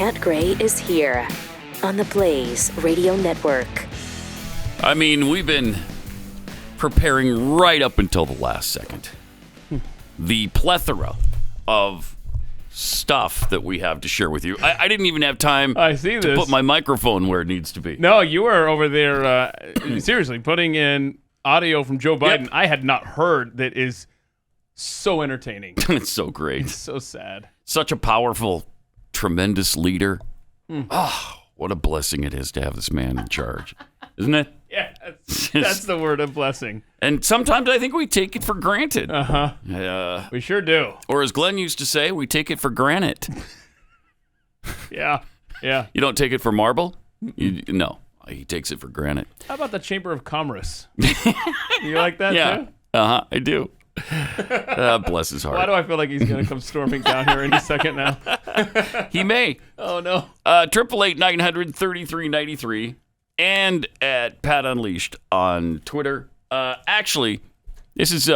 Grant Gray is here on the Blaze Radio Network. I mean, we've been preparing right up until the last second. The plethora of stuff that we have to share with you. I didn't even have time to put my microphone where it needs to be. No, you were over there, seriously, putting in audio from Joe Biden. Yep. I had not heard that is so entertaining. It's so great. It's so sad. Such a powerful, tremendous leader. Oh, what a blessing it is to have this man in charge. Isn't it? Yeah, that's the word, a blessing. And sometimes I think we take it for granted. We sure do. Or as Glenn used to say, we take it for granted. Yeah. You don't take it for marble? No, he takes it for granted. How about the Chamber of Commerce? You like that too? I do. Bless his heart. Why do I feel like he's going to come storming down here any second now? He may. Oh, no. 888-900-3393 and at Pat Unleashed on Twitter. Actually, this is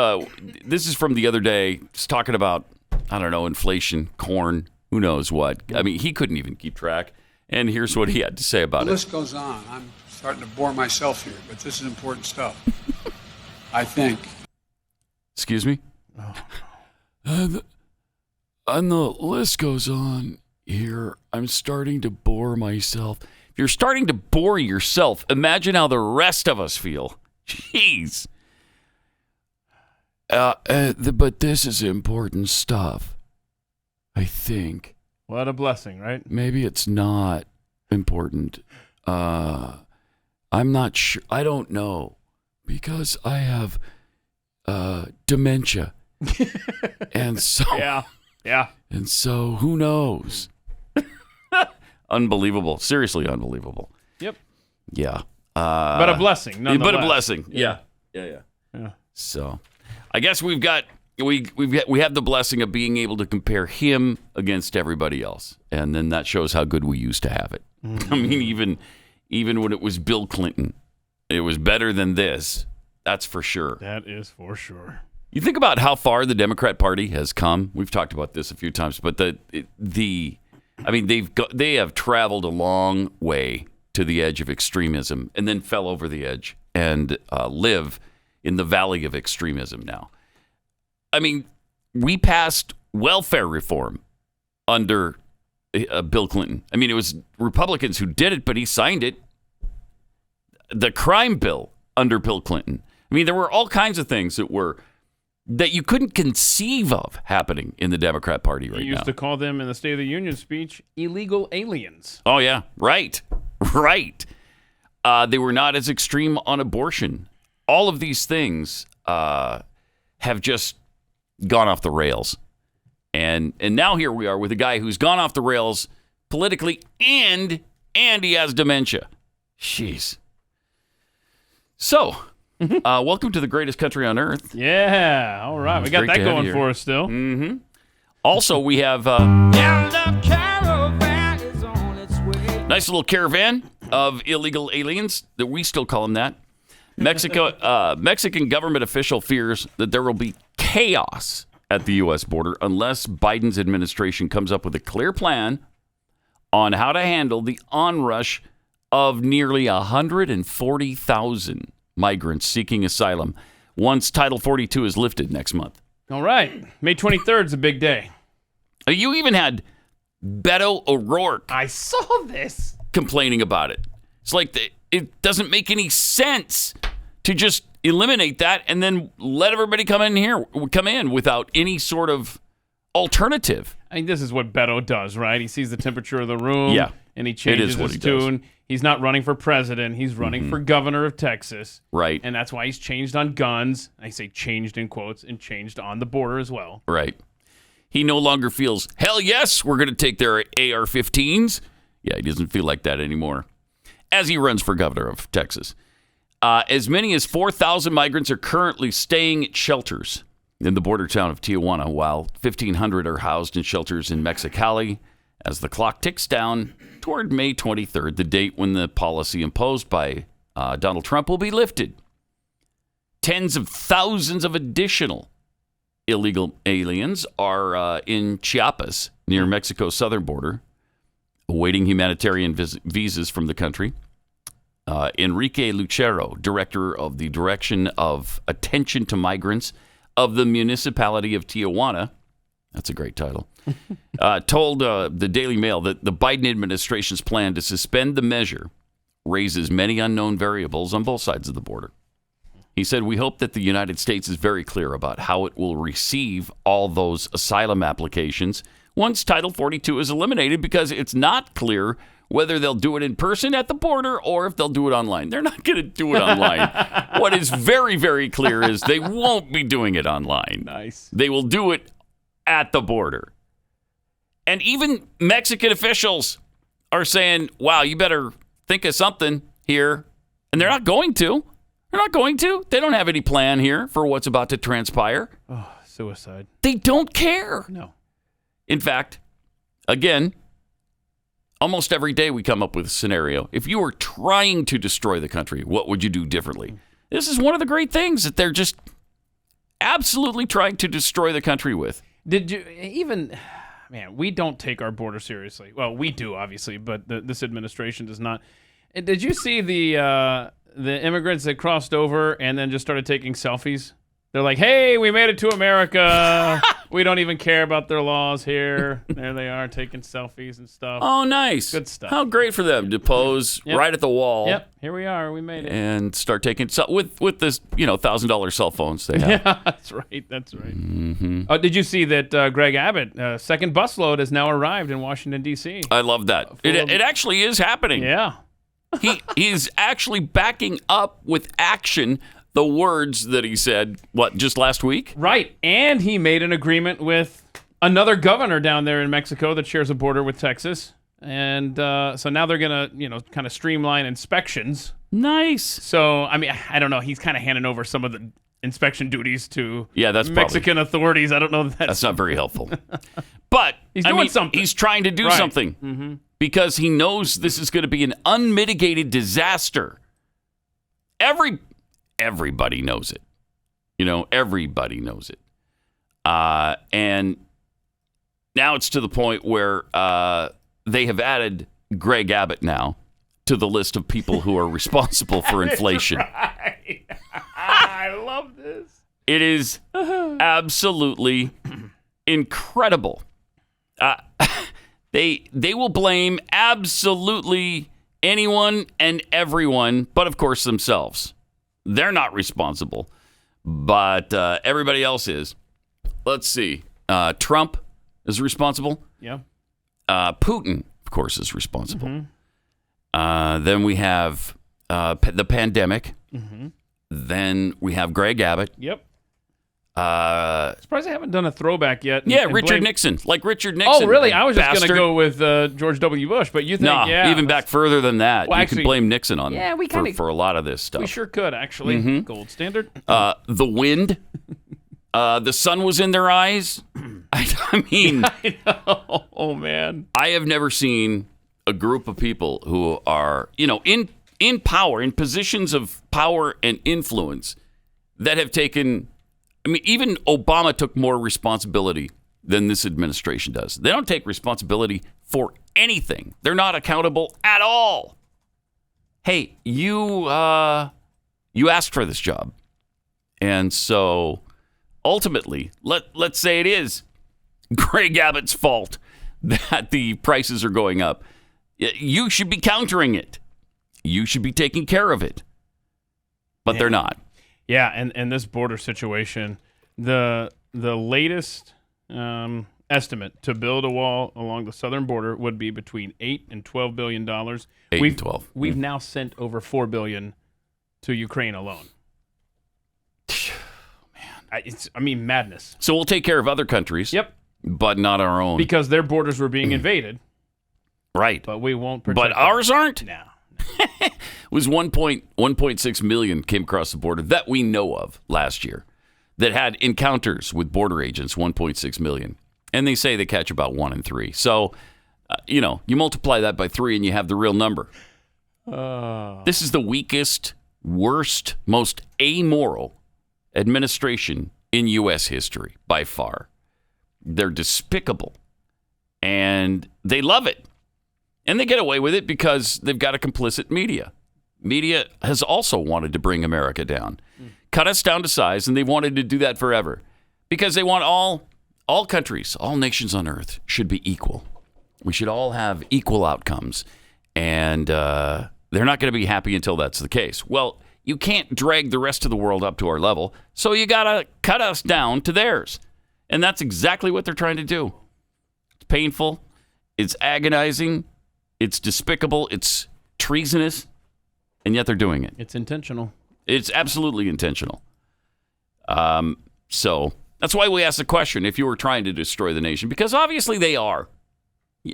from the other day. It's talking about, I don't know, inflation, corn, who knows what. I mean, he couldn't even keep track. And here's what he had to say about it. The list goes on. I'm starting to bore myself here, but this is important stuff. I think. Excuse me? And the list goes on here. I'm starting to bore myself. If you're starting to bore yourself, imagine how the rest of us feel. Jeez. But this is important stuff, I think. What a blessing, right? Maybe it's not important. I'm not sure. I don't know. Because I have dementia. And so yeah. And so who knows? Unbelievable. Seriously unbelievable. Yep. Yeah. But a blessing, nonetheless. But a blessing. Yeah. So I guess we have the blessing of being able to compare him against everybody else. And then that shows how good we used to have it. I mean, even when it was Bill Clinton, it was better than this. That's for sure. That is for sure. You think about how far the Democrat Party has come. We've talked about this a few times, but they have traveled a long way to the edge of extremism and then fell over the edge and live in the valley of extremism now. I mean, we passed welfare reform under Bill Clinton. I mean, it was Republicans who did it, but he signed it. The crime bill under Bill Clinton. I mean, there were all kinds of things that you couldn't conceive of happening in the Democrat Party right now. You used to call them in the State of the Union speech illegal aliens. Oh, yeah. Right. They were not as extreme on abortion. All of these things have just gone off the rails. And now here we are with a guy who's gone off the rails politically and he has dementia. Jeez. So, welcome to the greatest country on earth. Yeah, all right. We got that going for us still. Mm-hmm. Also, we have nice little caravan of illegal aliens, that we still call them that. Mexican government official fears that there will be chaos at the U.S. border unless Biden's administration comes up with a clear plan on how to handle the onrush of nearly 140,000 migrants seeking asylum once Title 42 is lifted next month. All right. May 23rd is a big day. You even had Beto O'Rourke. I saw this. Complaining about it. It's like it doesn't make any sense to just eliminate that and then let everybody come in without any sort of alternative. I mean, this is what Beto does, right? He sees the temperature of the room, and he changes his tune. He's not running for president. He's running for governor of Texas. Right. And that's why he's changed on guns. I say changed in quotes, and changed on the border as well. Right. He no longer feels, hell yes, we're going to take their AR-15s. Yeah, he doesn't feel like that anymore. As he runs for governor of Texas. As many as 4,000 migrants are currently staying at shelters in the border town of Tijuana, while 1,500 are housed in shelters in Mexicali as the clock ticks down toward May 23rd, the date when the policy imposed by Donald Trump will be lifted. Tens of thousands of additional illegal aliens are in Chiapas, near Mexico's southern border, awaiting humanitarian visas from the country. Enrique Lucero, director of the Direction of Attention to Migrants of the municipality of Tijuana, that's a great title, told the Daily Mail that the Biden administration's plan to suspend the measure raises many unknown variables on both sides of the border. He said, we hope that the United States is very clear about how it will receive all those asylum applications once Title 42 is eliminated, because it's not clear whether they'll do it in person at the border or if they'll do it online. They're not going to do it online. What is very, very clear is they won't be doing it online. Nice. They will do it at the border. And even Mexican officials are saying, wow, you better think of something here. And they're not going to. They're not going to. They don't have any plan here for what's about to transpire. Oh, suicide. They don't care. No. In fact, again, almost every day we come up with a scenario. If you were trying to destroy the country, what would you do differently? This is one of the great things that they're just absolutely trying to destroy the country with. Did you even, man, we don't take our border seriously. Well, we do, obviously, but this administration does not. Did you see the immigrants that crossed over and then just started taking selfies? They're like, hey, we made it to America. We don't even care about their laws here. There they are, taking selfies and stuff. Oh, nice. Good stuff. How great for them to pose right at the wall. Yep, here we are. We made it. And start taking, with this, $1,000 cell phones they have. Yeah, that's right. That's right. Mm-hmm. Did you see that Greg Abbott, second busload has now arrived in Washington, D.C.? I love that. It actually is happening. Yeah. He's actually backing up with action the words that he said, just last week? Right. And he made an agreement with another governor down there in Mexico that shares a border with Texas. And so now they're going to, kind of streamline inspections. Nice. So, I mean, I don't know. He's kind of handing over some of the inspection duties to that's Mexican authorities. I don't know. That's not very helpful. But he's doing something. He's trying to do something because he knows this is going to be an unmitigated disaster. Everybody knows it. Everybody knows it. And now it's to the point where they have added Greg Abbott now to the list of people who are responsible for inflation. Right. I love this. It is absolutely incredible. They will blame absolutely anyone and everyone, but of course themselves. They're not responsible, but everybody else is. Let's see. Trump is responsible. Yeah. Putin, of course, is responsible. Then we have the pandemic. Then we have Greg Abbott. Yep. Surprised I haven't done a throwback yet. Richard Nixon. Like Richard Nixon. Oh, really? I was just going to go with George W. Bush, but you think, even back further than that. Well, you can blame Nixon on for a lot of this stuff. We sure could, actually. Gold standard. The wind. The sun was in their eyes. I mean, I know. Oh, man. I have never seen a group of people who are, in power, in positions of power and influence that have taken... I mean, even Obama took more responsibility than this administration does. They don't take responsibility for anything. They're not accountable at all. Hey, you asked for this job. And so ultimately, let's say it is Greg Abbott's fault that the prices are going up. You should be countering it. You should be taking care of it. But they're not. Yeah, and this border situation, the latest estimate to build a wall along the southern border would be between $8 and $12 billion. 8 and 12. We've now sent over $4 billion to Ukraine alone. Man, madness. So we'll take care of other countries. Yep. But not our own. Because their borders were being invaded. Right. But we won't protect But ours aren't? No. It was 1.6 million came across the border that we know of last year that had encounters with border agents, 1.6 million. And they say they catch about 1 in 3. So, you multiply that by 3 and you have the real number. This is the weakest, worst, most amoral administration in U.S. history by far. They're despicable. And they love it. And they get away with it because they've got a complicit media. Media has also wanted to bring America down, cut us down to size, and they've wanted to do that forever because they want all countries, all nations on earth should be equal. We should all have equal outcomes, and they're not going to be happy until that's the case. Well, you can't drag the rest of the world up to our level, so you got to cut us down to theirs. And that's exactly what they're trying to do. It's painful. It's agonizing. It's despicable. It's treasonous. And yet they're doing it. It's intentional. It's absolutely intentional. So that's why we asked the question, if you were trying to destroy the nation, because obviously they are.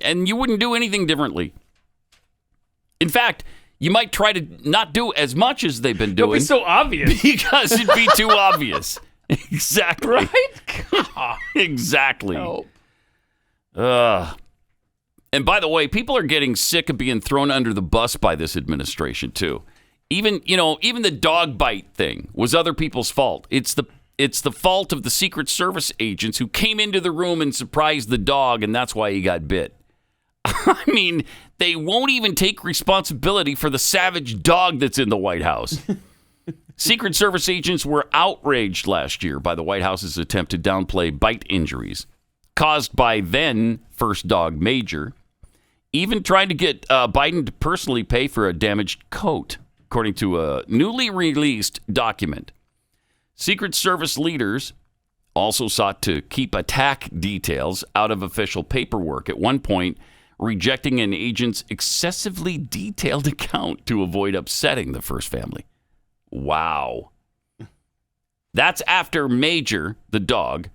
And you wouldn't do anything differently. In fact, you might try to not do as much as they've been doing. It'd be so obvious. Because it'd be too obvious. Exactly. Right? Exactly. Help. And by the way, people are getting sick of being thrown under the bus by this administration too. Even the dog bite thing was other people's fault. It's the fault of the Secret Service agents who came into the room and surprised the dog, and that's why he got bit. I mean, they won't even take responsibility for the savage dog that's in the White House. Secret Service agents were outraged last year by the White House's attempt to downplay bite injuries caused by then first dog Major, even trying to get Biden to personally pay for a damaged coat, according to a newly released document. Secret Service leaders also sought to keep attack details out of official paperwork, at one point rejecting an agent's excessively detailed account to avoid upsetting the first family. Wow. That's after Major, the dog,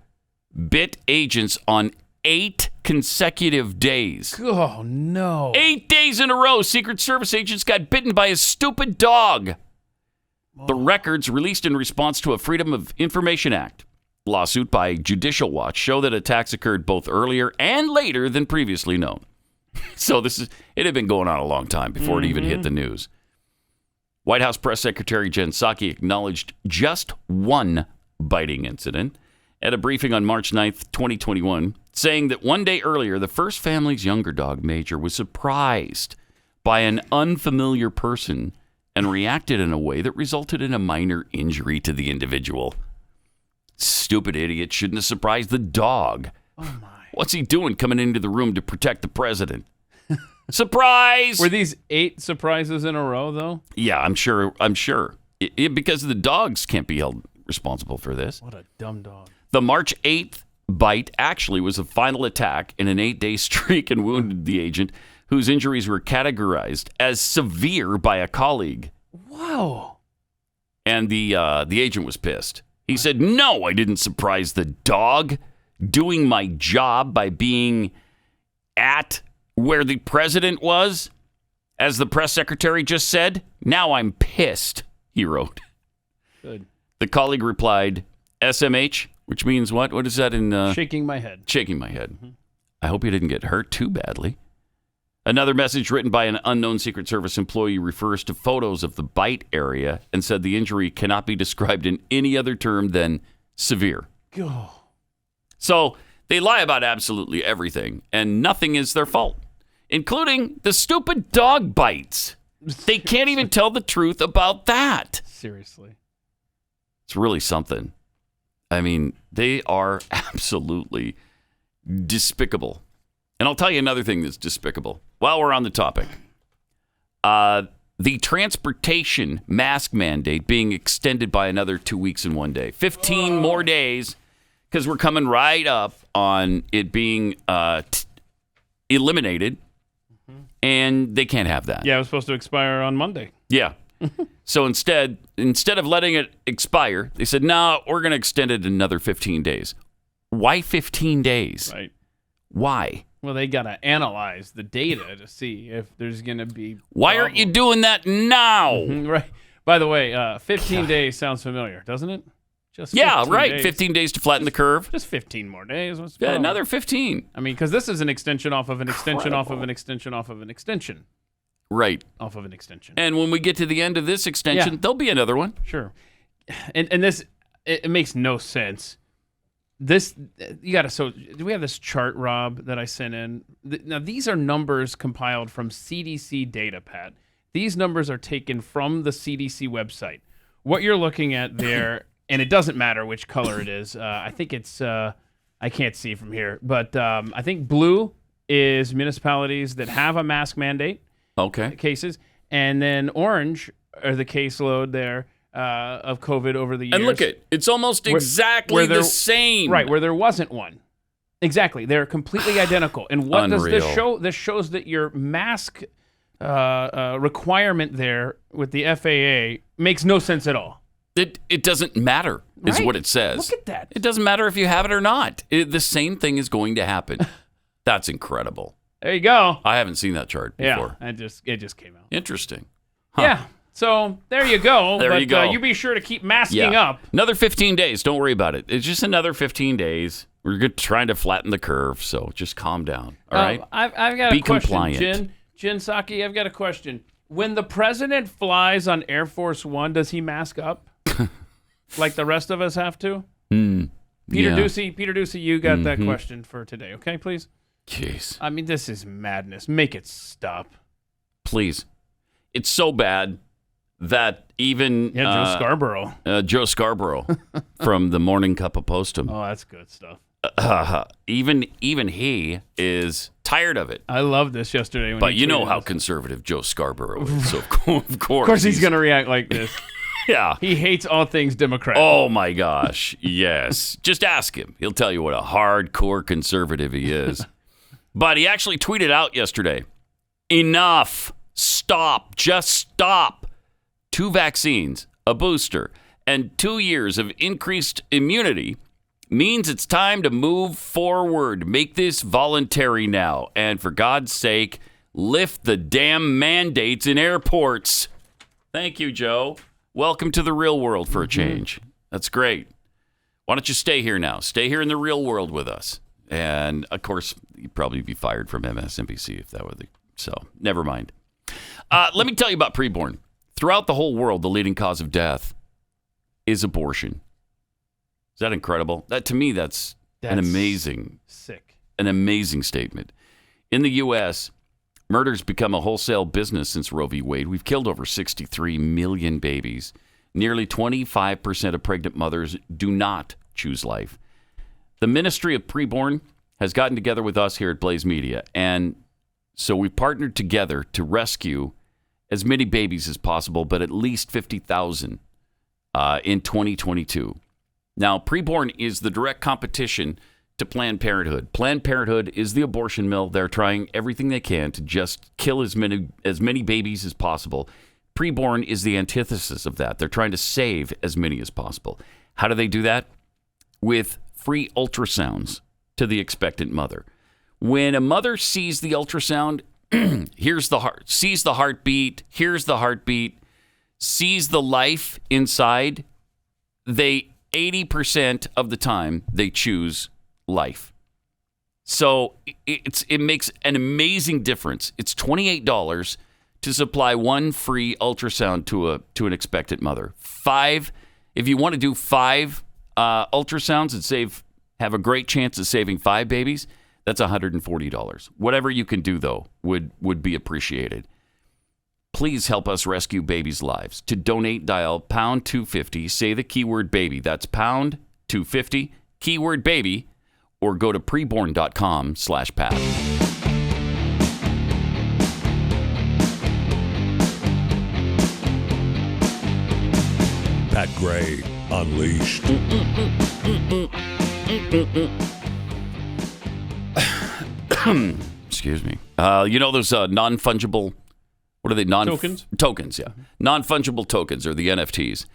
bit agents on 8 consecutive days. Oh, no. 8 days in a row, Secret Service agents got bitten by a stupid dog. The records released in response to a Freedom of Information Act lawsuit by Judicial Watch show that attacks occurred both earlier and later than previously known. So it had been going on a long time before it even hit the news. White House Press Secretary Jen Psaki acknowledged just one biting incident at a briefing on March 9th, 2021, saying that one day earlier, the first family's younger dog, Major, was surprised by an unfamiliar person and reacted in a way that resulted in a minor injury to the individual. Stupid idiot shouldn't have surprised the dog. Oh, my. What's he doing coming into the room to protect the president? Surprise! Were these 8 surprises in a row, though? Yeah, I'm sure. Because the dogs can't be held responsible for this. What a dumb dog. The March 8th bite actually was a final attack in an 8-day streak and wounded the agent, whose injuries were categorized as severe by a colleague. Wow. And the agent was pissed. He said, "No, I didn't surprise the dog. Doing my job by being at where the president was, as the press secretary just said. Now I'm pissed," he wrote. Good. The colleague replied, "SMH," which means what? What is that in? Shaking my head. Shaking my head. Mm-hmm. I hope you didn't get hurt too badly. Another message written by an unknown Secret Service employee refers to photos of the bite area and said the injury cannot be described in any other term than severe. God. So they lie about absolutely everything, and nothing is their fault, including the stupid dog bites. They can't even tell the truth about that. Seriously. It's really something. I mean, they are absolutely despicable. And I'll tell you another thing that's despicable while we're on the topic. The transportation mask mandate being extended by another 2 weeks and 1 day. 15 more days, because we're coming right up on it being eliminated, and they can't have that. Yeah, it was supposed to expire on Monday. Yeah. So instead of letting it expire, they said, "No, we're going to extend it another 15 days." Why 15 days? Right. Why? Well, they got to analyze the data to see if there's going to be Why aren't you doing that now? Right. By the way, 15 days sounds familiar, doesn't it? Just Yeah, 15 right. days. 15 days to flatten the curve. Just 15 more days. What's the Yeah, problem? another 15. I mean, because this is an extension off of an extension off of an extension off of an extension Right. off of an extension. And when we get to the end of this extension, Yeah. there'll be another one. Sure. And this, it makes no sense this you got to. So do we have this chart, Rob, that I sent in? Now these are numbers compiled from CDC data, Pat. These numbers are taken from the CDC website. What you're looking at there, and it doesn't matter which color it is. I think it's I can't see from here, but I think blue is municipalities that have a mask mandate. Okay. Cases, and then orange are the caseload there of COVID over the years. And look it's almost exactly the same. Right, where there wasn't one. Exactly. They're completely identical. And what does this show? This shows that your mask requirement there with the FAA makes no sense at all. It doesn't matter, is what it says. Look at that. It doesn't matter if you have it or not. The same thing is going to happen. That's incredible. There you go. I haven't seen that chart before. Yeah, it just came out. Interesting. Huh. Yeah. So there you go. There you go. You be sure to keep masking up. Another 15 days. Don't worry about it. It's just another 15 days. We're trying to flatten the curve, so just calm down. All right? I've got be a question, compliant. Jen Psaki, I've got a question. When the president flies on Air Force One, does he mask up like the rest of us have to? Peter Ducey, you got that question for today, okay, please? Jeez. I mean, this is madness. Make it stop. Please. It's so bad that even Joe Scarborough from the Morning Cup of Postum. Oh, that's good stuff. Even he is tired of it. I loved this yesterday. But you know how conservative Joe Scarborough is, so of course. Of course he's going to react like this. Yeah. He hates all things Democrat. Oh, my gosh. Yes. Just ask him. He'll tell you what a hardcore conservative he is. But he actually tweeted out yesterday, enough. Stop. Just stop. 2 vaccines, a booster, and 2 years of increased immunity means it's time to move forward. Make this voluntary now. And for God's sake, lift the damn mandates in airports. Thank you, Joe. Welcome to the real world for a change. That's great. Why don't you stay here now? Stay here in the real world with us. And, of course, you'd probably be fired from MSNBC if that were the... So, never mind. Let me tell you about Preborn. Throughout the whole world, the leading cause of death is abortion. Is that incredible? That to me, that's an amazing statement. In the U.S., murder's become a wholesale business since Roe v. Wade. We've killed over 63 million babies. Nearly 25% of pregnant mothers do not choose life. The Ministry of Preborn has gotten together with us here at Blaze Media, and so we've partnered together to rescue as many babies as possible, but at least 50,000 in 2022. Now, Preborn is the direct competition to Planned Parenthood. Planned Parenthood is the abortion mill. They're trying everything they can to just kill as many babies as possible. Preborn is the antithesis of that. They're trying to save as many as possible. How do they do that? With free ultrasounds to the expectant mother. When a mother sees the ultrasound, hears the heart, sees the heartbeat, hears the heartbeat, sees the life inside, 80% of the time they choose life. So it makes an amazing difference. It's $28 to supply 1 free ultrasound to an expectant mother. 5, if you want to do 5 ultrasounds and have a great chance of saving 5 babies, that's $140. Whatever you can do, though, would be appreciated. Please help us rescue babies' lives. To donate, dial pound 250, say the keyword baby. That's pound 250, keyword baby, or go to preborn.com/Pat. Pat Gray Unleashed. Excuse me. You know those non-fungible, what are they? Tokens? Tokens, yeah. Non-fungible tokens, or the NFTs.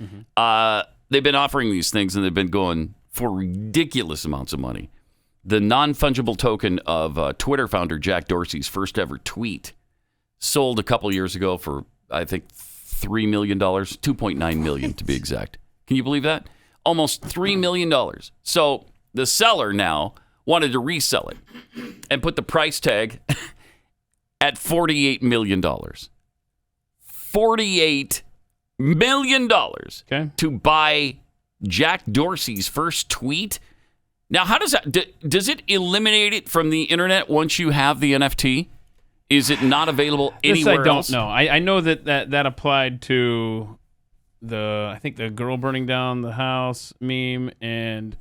They've been offering these things, and they've been going for ridiculous amounts of money. The non-fungible token of Twitter founder Jack Dorsey's first ever tweet sold a couple years ago for, I think, $3 million, $2.9 million to be exact. Can you believe that? Almost $3 million. So the seller now wanted to resell it and put the price tag at $48 million. $48 million to buy Jack Dorsey's first tweet Now, how does that? Does it eliminate it from the internet once you have the NFT? Is it not available anywhere else? I don't know. I know that applied to I think the girl burning down the house meme and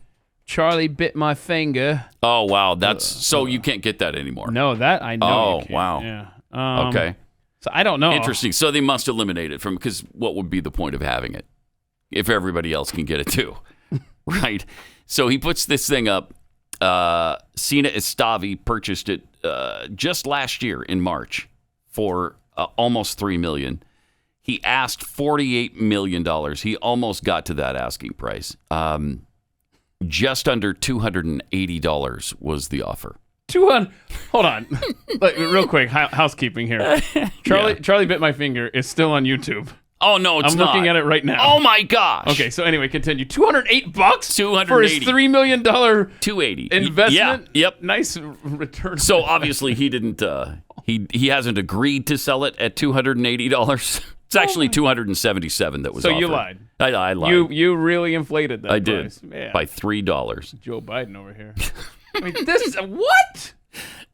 Charlie bit my finger. Oh wow, that's so you can't get that anymore. No, that I know. Oh you can't. wow. Yeah. Okay. So I don't know. Interesting. So they must eliminate it because what would be the point of having it if everybody else can get it too, right? So he puts this thing up. Sina Estavi purchased it just last year in March for almost $3 million. He asked $48 million. He almost got to that asking price. Just under $280 was the offer. 200. Hold on, real quick. Housekeeping here. Charlie bit my finger is still on YouTube. Oh no, it's not. I'm looking at it right now. Oh my gosh. Okay, so anyway, continue. $208 $280 for his $3 million $280 investment. Yeah. Yep. Nice return. So obviously he didn't. He hasn't agreed to sell it at $280. It's actually $277 that was. So offered. you lied. I lied. You really inflated that. I price. did Yeah. by $3. Joe Biden over here. I mean, this is what?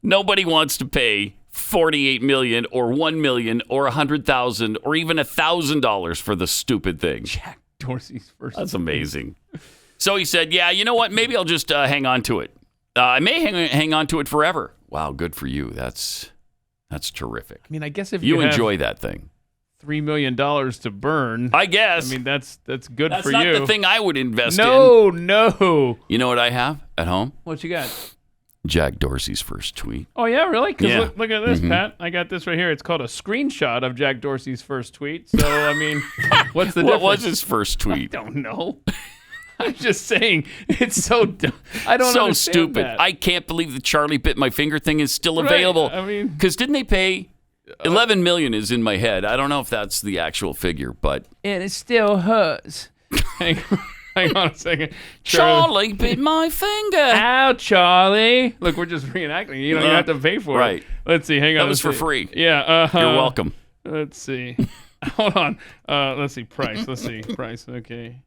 Nobody wants to pay $48 million or $1 million or $100,000 or even $1,000 for the stupid thing. Jack Dorsey's first. That's amazing. So he said, "Yeah, you know what? Maybe I'll just hang on to it. I may hang on to it forever." Wow, good for you. That's terrific. I mean, I guess if you have enjoy that thing, $3 million to burn. I guess. I mean, that's good That's for not you. the thing I would invest in. No. You know what I have at home? What you got? Jack Dorsey's first tweet. Oh, yeah, really? Because Yeah. look at this, Pat. I got this right here. It's called a screenshot of Jack Dorsey's first tweet. So, I mean, what's the What difference? was his first tweet? I don't know. I'm just saying, it's so dumb. I don't So understand stupid. that. I can't believe the Charlie bit my finger thing is still Right, available. I mean- because didn't they pay $11 million is in my head. I don't know if that's the actual figure, but And it still hurts. Hang on a second. Charlie bit my finger. Ow, Charlie. Look, we're just reenacting. You don't even have to pay for Right. it. Let's see. Hang on. That was let's for see. free. Yeah. You're welcome. Let's see. Hold on. Let's see. Price. Let's see. Price. Okay.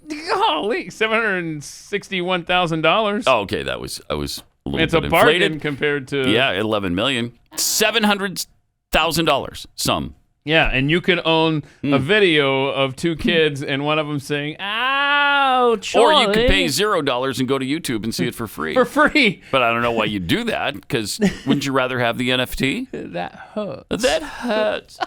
Golly, $761,000. Oh, okay, I was a little It's bit a bargain inflated. compared to. Yeah, $11 million. $700,000 some. Yeah, and you can own a video of two kids and one of them saying, "Ow, Charlie." Or you could pay $0 and go to YouTube and see it for free. for free. But I don't know why you do that, because wouldn't you rather have the NFT? That hurts. That hurts.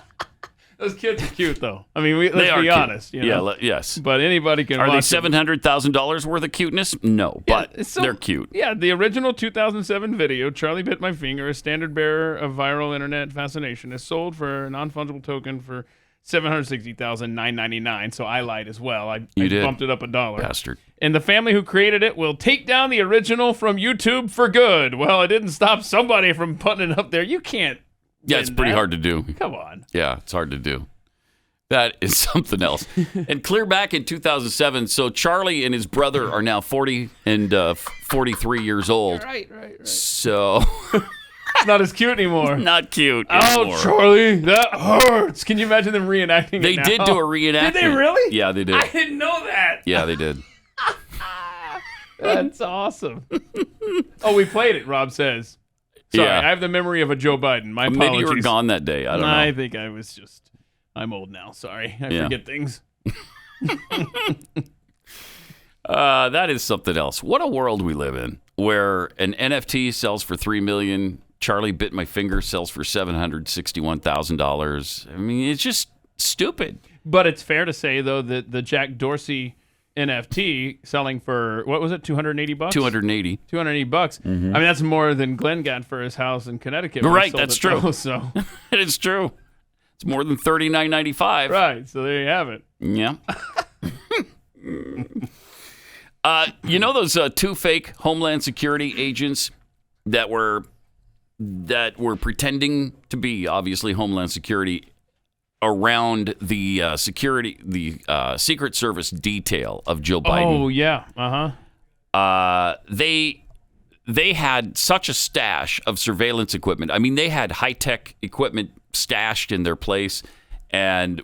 Those kids are cute, though. I mean, They let's are be cute. honest. You know? Yeah, yes. But anybody can Are they watch them. $700,000 worth of cuteness? No, but Yeah, so- they're cute. Yeah, the original 2007 video, Charlie Bit My Finger, a standard bearer of viral internet fascination, is sold for a non-fungible token for $760,999. So I lied as well. I did. bumped it up $1. Bastard. And the family who created it will take down the original from YouTube for good. Well, it didn't stop somebody from putting it up there. You can't. Yeah, it's win pretty that. hard to do. Come on. Yeah, it's hard to do. That is something else. And clear back in 2007, so Charlie and his brother are now 40 and 43 years old. Right. So It's not as cute anymore. not cute Oh, anymore. Charlie, that hurts. Can you imagine them reenacting They it now? did do a reenactment. Did they really? Yeah, they did. I didn't know that. Yeah, they did. That's awesome. Oh, we played it, Rob says. Sorry, Yeah. I have the memory of a Joe Biden. My apologies. Maybe you were gone that day. I don't know. I think I was just... I'm old now. Sorry. I Yeah. forget things. That is something else. What a world we live in, where an NFT sells for $3 million. Charlie Bit My Finger sells for $761,000. I mean, it's just stupid. But it's fair to say, though, that the Jack Dorsey NFT selling for, what was it, $280? $280. $280. I mean, that's more than Glenn got for his house in Connecticut. when he Right, sold that's it, true. though, so. It's true. It's more than $39.95. Right, so there you have it. Yeah. You know those two fake Homeland Security agents that were pretending to be obviously Homeland Security around the Secret Service detail of Joe Biden? Oh, yeah. Uh-huh. They had such a stash of surveillance equipment. I mean, they had high-tech equipment stashed in their place and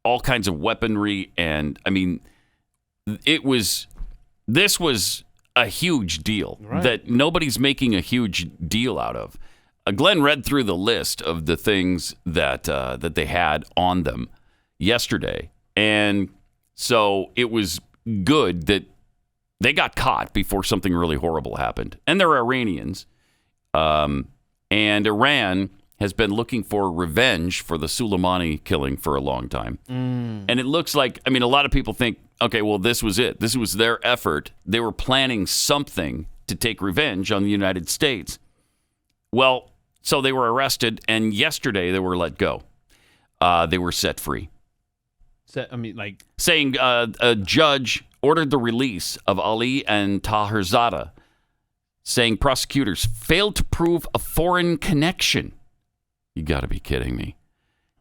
all kinds of weaponry. And I mean, this was a huge deal that nobody's making a huge deal out of. Glenn read through the list of the things that they had on them yesterday, and so it was good that they got caught before something really horrible happened. And they're Iranians, and Iran has been looking for revenge for the Soleimani killing for a long time. And it looks like, I mean, a lot of people think, okay, well, this was it. This was their effort. They were planning something to take revenge on the United States. Well, so they were arrested, and yesterday they were let go. They were set free. Saying a judge ordered the release of Ali and Taherzada, saying prosecutors failed to prove a foreign connection. You got to be kidding me.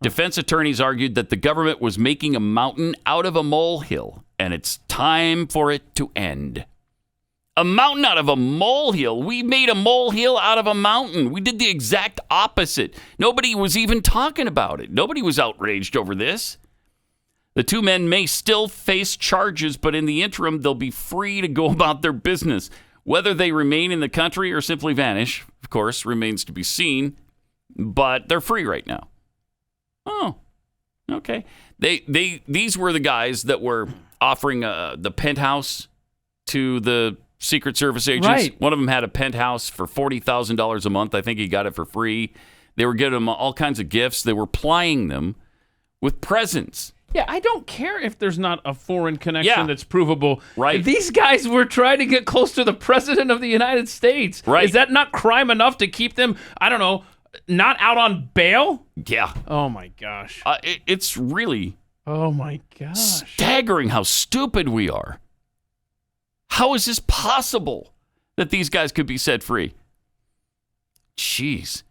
Defense attorneys argued that the government was making a mountain out of a molehill, and it's time for it to end. A mountain out of a molehill? We made a molehill out of a mountain. We did the exact opposite. Nobody was even talking about it. Nobody was outraged over this. The two men may still face charges, but in the interim, they'll be free to go about their business. Whether they remain in the country or simply vanish, of course, remains to be seen. But they're free right now. Oh, okay. These were the guys that were offering the penthouse to the Secret Service agents. Right. One of them had a penthouse for $40,000 a month. I think he got it for free. They were giving them all kinds of gifts. They were plying them with presents. Yeah, I don't care if there's not a foreign connection that's provable. Right. These guys were trying to get close to the President of the United States. Right. Is that not crime enough to keep them, I don't know, not out on bail? Yeah. Oh, my gosh. It's really Oh, my gosh. staggering how stupid we are. How is this possible that these guys could be set free? Jeez.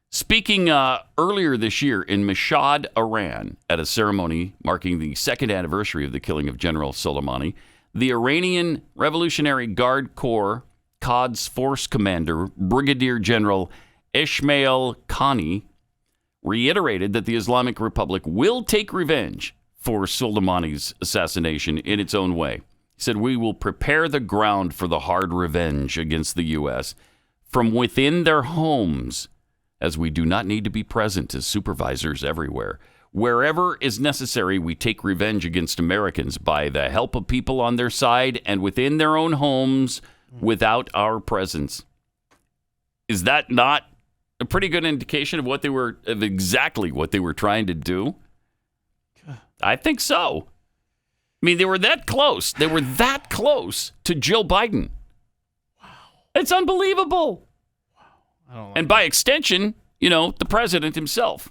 Speaking earlier this year in Mashhad, Iran, at a ceremony marking the second anniversary of the killing of General Soleimani, the Iranian Revolutionary Guard Corps Quds Force Commander, Brigadier General Ismail Khani, reiterated that the Islamic Republic will take revenge for Soleimani's assassination in its own way. He said, "We will prepare the ground for the hard revenge against the U.S. from within their homes, as we do not need to be present as supervisors everywhere. Wherever is necessary, we take revenge against Americans by the help of people on their side and within their own homes without our presence." Is that not a pretty good indication of exactly what they were trying to do? I think so. I mean, they were that close. They were that close to Joe Biden. Wow. It's unbelievable. And by extension, the president himself.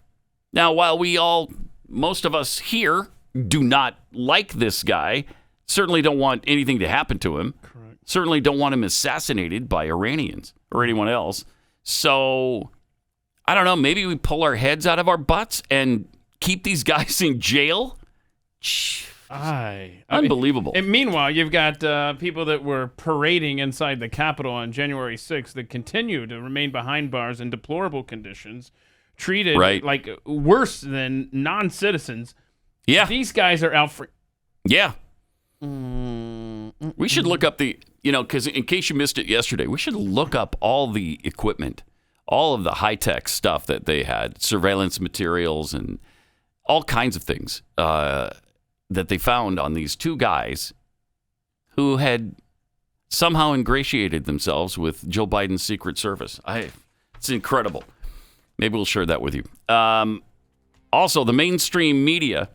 Now, while most of us here do not like this guy, certainly don't want anything to happen to him, correct, certainly don't want him assassinated by Iranians or anyone else. So, I don't know, maybe we pull our heads out of our butts and keep these guys in jail? Unbelievable. And meanwhile, you've got people that were parading inside the Capitol on January 6th that continue to remain behind bars in deplorable conditions, treated like worse than non-citizens. Yeah. These guys are out for... Yeah. We should look up because in case you missed it yesterday, we should look up all the equipment, all of the high-tech stuff that they had, surveillance materials and all kinds of things that they found on these two guys who had somehow ingratiated themselves with Joe Biden's Secret Service. It's incredible. Maybe we'll share that with you. Also, the mainstream media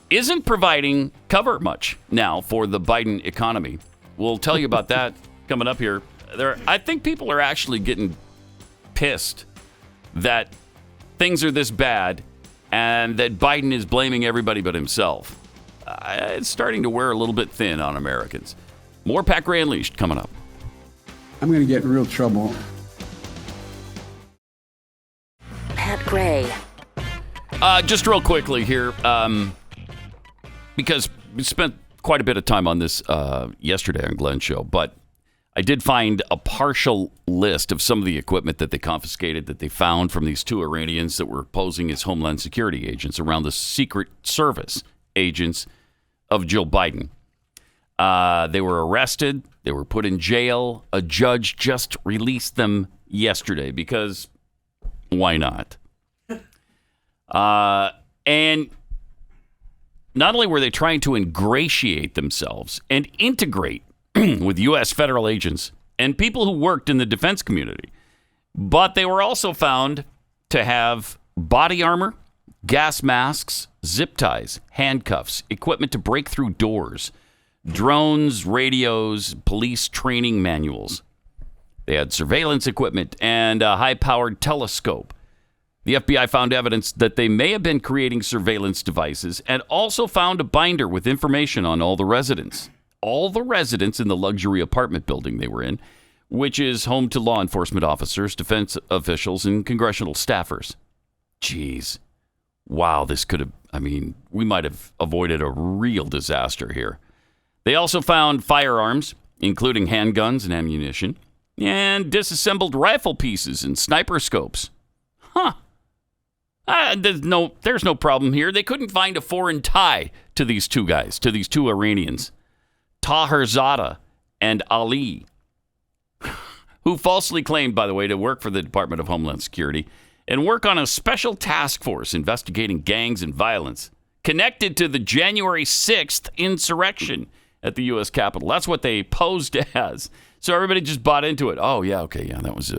isn't providing cover much now for the Biden economy. We'll tell you about that coming up here. I think people are actually getting pissed that things are this bad and that Biden is blaming everybody but himself. It's starting to wear a little bit thin on Americans. More Pat Gray Unleashed coming up. I'm going to get in real trouble. Pat Gray. Just real quickly here, because we spent quite a bit of time on this yesterday on Glenn's show, but I did find a partial list of some of the equipment that they confiscated that they found from these two Iranians that were posing as Homeland Security agents around the Secret Service agents of Joe Biden. They were arrested They were put in jail. A judge just released them yesterday because why not? And not only were they trying to ingratiate themselves and integrate with U.S. federal agents and people who worked in the defense community, but they were also found to have body armor, gas masks, zip ties, handcuffs, equipment to break through doors, drones, radios, police training manuals. They had surveillance equipment and a high-powered telescope. The FBI found evidence that they may have been creating surveillance devices and also found a binder with information on all the residents. All the residents in the luxury apartment building they were in, which is home to law enforcement officers, defense officials, and congressional staffers. Jeez. Wow, this could have, we might have avoided a real disaster here. They also found firearms, including handguns and ammunition, and disassembled rifle pieces and sniper scopes. Huh. There's no problem here. They couldn't find a foreign tie to these two guys, to these two Iranians, Taherzada and Ali, who falsely claimed, by the way, to work for the Department of Homeland Security and work on a special task force investigating gangs and violence connected to the January 6th insurrection at the U.S. Capitol. That's what they posed as. So everybody just bought into it. Oh, yeah, okay, yeah, that was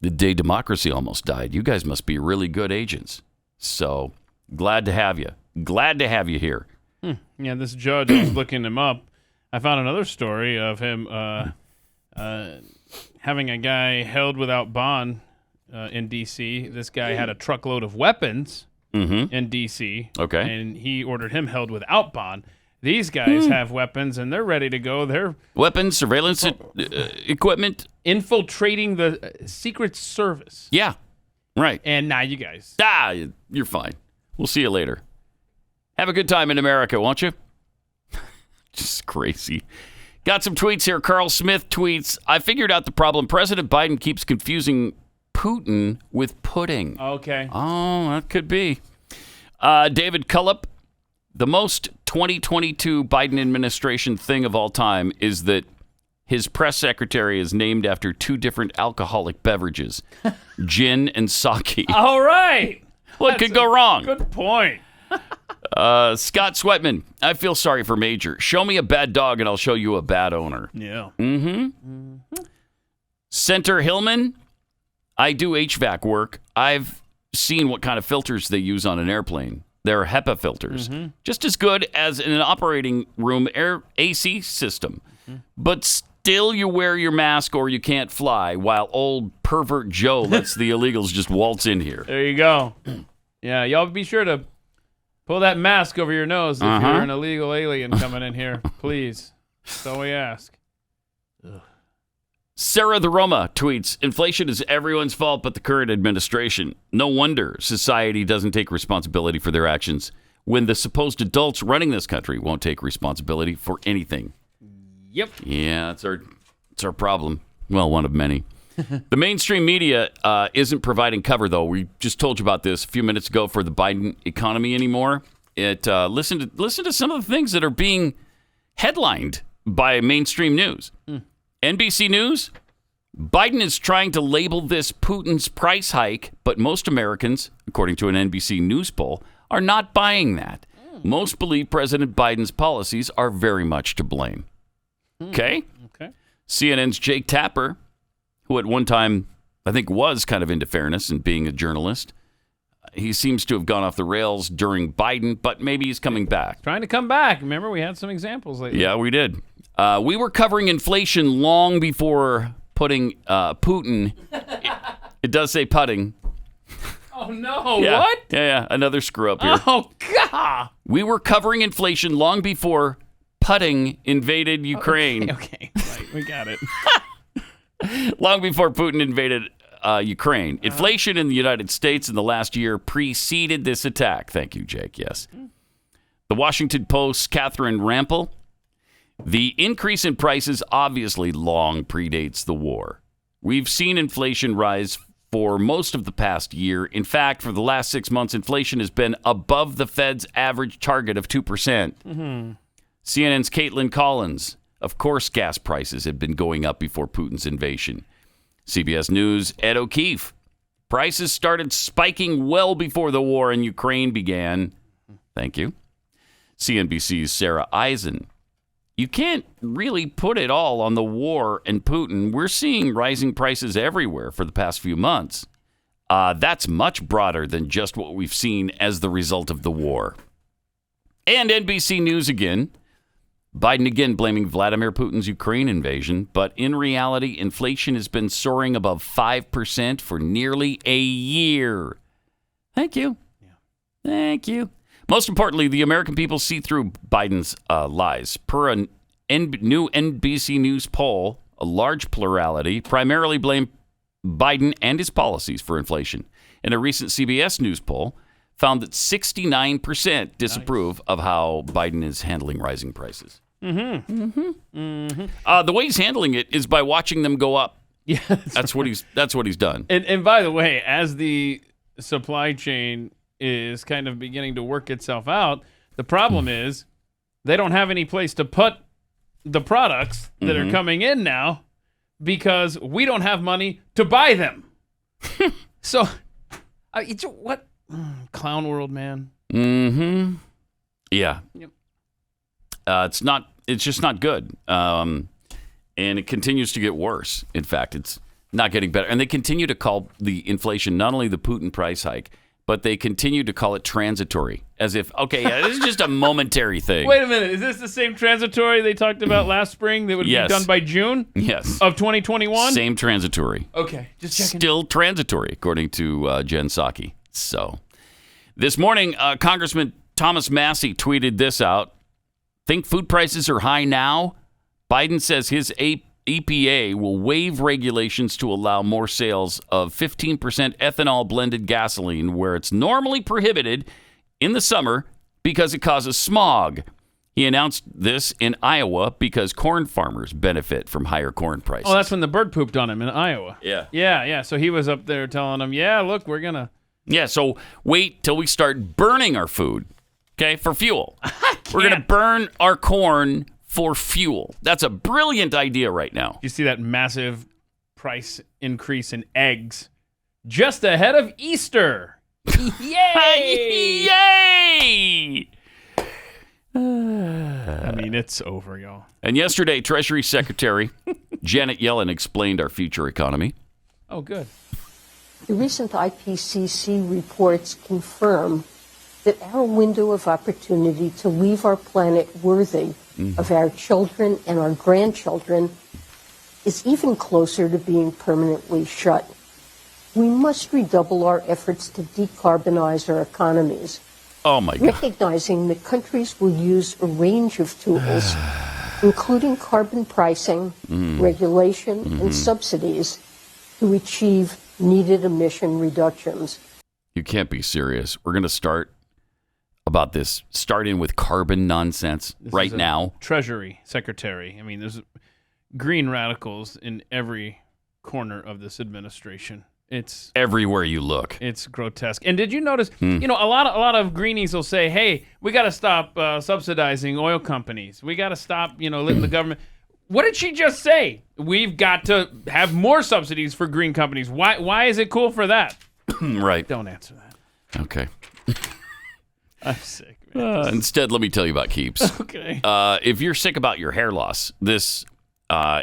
the day democracy almost died. You guys must be really good agents. So glad to have you. Glad to have you here. Yeah, this judge, I was looking him up. I found another story of him having a guy held without bond in D.C. This guy had a truckload of weapons in D.C. Okay. And he ordered him held without bond. These guys have weapons, and they're ready to go. They're weapons, surveillance equipment. Infiltrating the Secret Service. Yeah, right. And now you guys. You're fine. We'll see you later. Have a good time in America, won't you? Just crazy. Got some tweets here. Carl Smith tweets, I figured out the problem. President Biden keeps confusing Putin with pudding. Okay. Oh, that could be. David Cullup, the most 2022 Biden administration thing of all time is that his press secretary is named after two different alcoholic beverages, gin and sake. All right. What could go wrong? Good point. Scott Sweatman, I feel sorry for Major. Show me a bad dog and I'll show you a bad owner. Yeah. Center Hillman, I do HVAC work. I've seen what kind of filters they use on an airplane. They're HEPA filters, just as good as in an operating room air AC system. But still you wear your mask or you can't fly while old pervert Joe lets the illegals just waltz in here. There you go. Yeah, y'all be sure to pull that mask over your nose if you're an illegal alien coming in here. Please. That's all we ask. Sarah the Roma tweets, inflation is everyone's fault but the current administration. No wonder society doesn't take responsibility for their actions when the supposed adults running this country won't take responsibility for anything. Yep. Yeah, it's our problem. Well, one of many. The mainstream media isn't providing cover, though. We just told you about this a few minutes ago for the Biden economy anymore. Listen to some of the things that are being headlined by mainstream news. NBC News, Biden is trying to label this Putin's price hike, but most Americans, according to an NBC News poll, are not buying that. Most believe President Biden's policies are very much to blame. Okay? CNN's Jake Tapper, who at one time I think was kind of into fairness and being a journalist, he seems to have gone off the rails during Biden, but maybe he's coming back. Trying to come back. Remember, we had some examples lately. Yeah, we did. We were covering inflation long before putting Putin. It does say putting. Oh, no. Yeah. What? Yeah. Another screw up here. Oh, God. We were covering inflation long before Putin invaded Ukraine. Okay. Right. We got it. Long before Putin invaded Ukraine. Inflation in the United States in the last year preceded this attack. Thank you, Jake. Yes. The Washington Post's Catherine Rampel. The increase in prices obviously long predates the war. We've seen inflation rise for most of the past year. In fact, for the last 6 months, inflation has been above the Fed's average target of 2%. CNN's Caitlin Collins. Of course, gas prices had been going up before Putin's invasion. CBS News' Ed O'Keefe. Prices started spiking well before the war in Ukraine began. Thank you. CNBC's Sarah Eisen. You can't really put it all on the war and Putin. We're seeing rising prices everywhere for the past few months. That's much broader than just what we've seen as the result of the war. And NBC News again. Biden again blaming Vladimir Putin's Ukraine invasion, but in reality, inflation has been soaring above 5% for nearly a year. Thank you. Yeah. Thank you. Most importantly, the American people see through Biden's lies. Per a new NBC News poll, a large plurality primarily blame Biden and his policies for inflation. And a recent CBS News poll found that 69% disapprove of how Biden is handling rising prices. The way he's handling it is by watching them go up. Yeah, that's what he's done. And by the way, as the supply chain is kind of beginning to work itself out, the problem is they don't have any place to put the products that are coming in now because we don't have money to buy them. So, what? Clown world, man. Mm-hmm. Yeah. Yep. It's just not good. And it continues to get worse. In fact, it's not getting better. And they continue to call the inflation not only the Putin price hike, but they continue to call it transitory, as if, okay, yeah, this is just a momentary thing. Wait a minute. Is this the same transitory they talked about last spring that would be done by June of 2021? Same transitory. Okay, just checking. Still transitory, according to Jen Psaki. So this morning, Congressman Thomas Massey tweeted this out. Think food prices are high now? Biden says his EPA will waive regulations to allow more sales of 15% ethanol blended gasoline where it's normally prohibited in the summer because it causes smog. He announced this in Iowa because corn farmers benefit from higher corn prices. Oh, that's when the bird pooped on him in Iowa. Yeah. Yeah. So he was up there telling them, yeah, look, we're going to. Yeah, so wait till we start burning our food, okay, for fuel. We're going to burn our corn for fuel. That's a brilliant idea right now. You see that massive price increase in eggs just ahead of Easter. Yay! Yay! I mean, it's over, y'all. And yesterday, Treasury Secretary Janet Yellen explained our future economy. Oh, good. The recent IPCC reports confirm that our window of opportunity to leave our planet worthy of our children and our grandchildren is even closer to being permanently shut. We must redouble our efforts to decarbonize our economies. Oh, my God. Recognizing that countries will use a range of tools, including carbon pricing, regulation, and subsidies to achieve needed emission reductions. You can't be serious. We're going to start about this, starting with carbon nonsense right now. Treasury Secretary. I mean, there's green radicals in every corner of this administration. It's everywhere you look. It's grotesque. And did you notice, a lot of greenies will say, hey, we got to stop subsidizing oil companies. We got to stop, letting the government. What did she just say? We've got to have more subsidies for green companies. Why is it cool for that? Right. Don't answer that. Okay. I'm sick, man. Instead, let me tell you about Keeps. Okay. If you're sick about your hair loss, this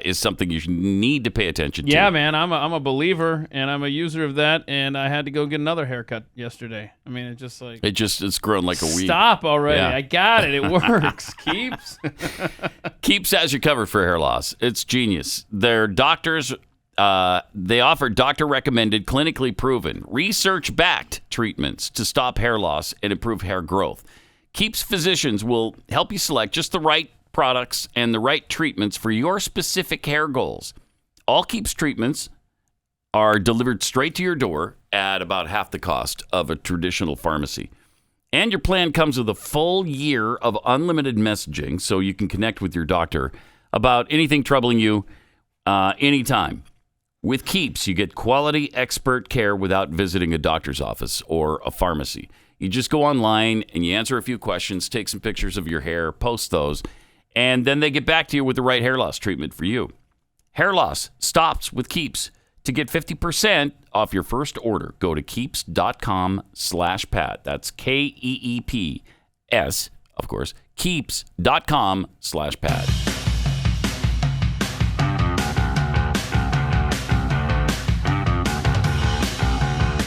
is something you need to pay attention to. Yeah, man. I'm a believer, and I'm a user of that, and I had to go get another haircut yesterday. I mean, it's grown like a weed. Stop already. Yeah. I got it. It works. Keeps. Keeps has you covered for hair loss. It's genius. Their doctors, they offer doctor-recommended, clinically proven, research-backed treatments to stop hair loss and improve hair growth. Keeps physicians will help you select just the right products and the right treatments for your specific hair goals. All Keeps treatments are delivered straight to your door at about half the cost of a traditional pharmacy. And your plan comes with a full year of unlimited messaging so you can connect with your doctor about anything troubling you anytime. With Keeps, you get quality expert care without visiting a doctor's office or a pharmacy. You just go online and you answer a few questions, take some pictures of your hair, post those, And then they get back to you with the right hair loss treatment for you. Hair loss stops with Keeps. To get 50% off your first order, go to keeps.com/Pat. That's KEEPS, of course, keeps.com/Pat.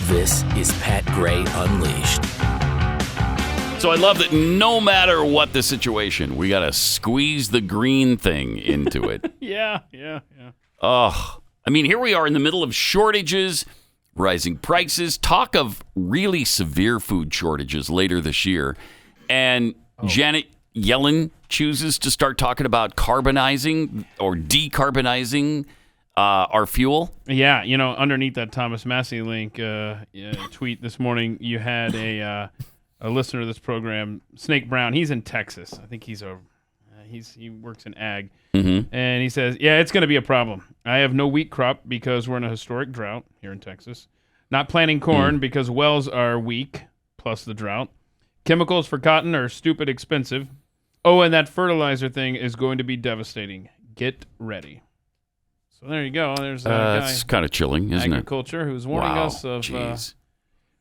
This is Pat Gray Unleashed. So I love that no matter what the situation, we got to squeeze the green thing into it. Yeah. Oh, I mean, here we are in the middle of shortages, rising prices, talk of really severe food shortages later this year. And Janet Yellen chooses to start talking about carbonizing or decarbonizing our fuel. Yeah, underneath that Thomas Massey link tweet this morning, you had a listener to this program, Snake Brown. He's in Texas. I think he works in ag. Mm-hmm. And he says, yeah, it's going to be a problem. I have no wheat crop because we're in a historic drought here in Texas. Not planting corn because wells are weak, plus the drought. Chemicals for cotton are stupid expensive. Oh, and that fertilizer thing is going to be devastating. Get ready. So there you go. There's a guy, that's kind of chilling, isn't it? Agriculture, who's warning us of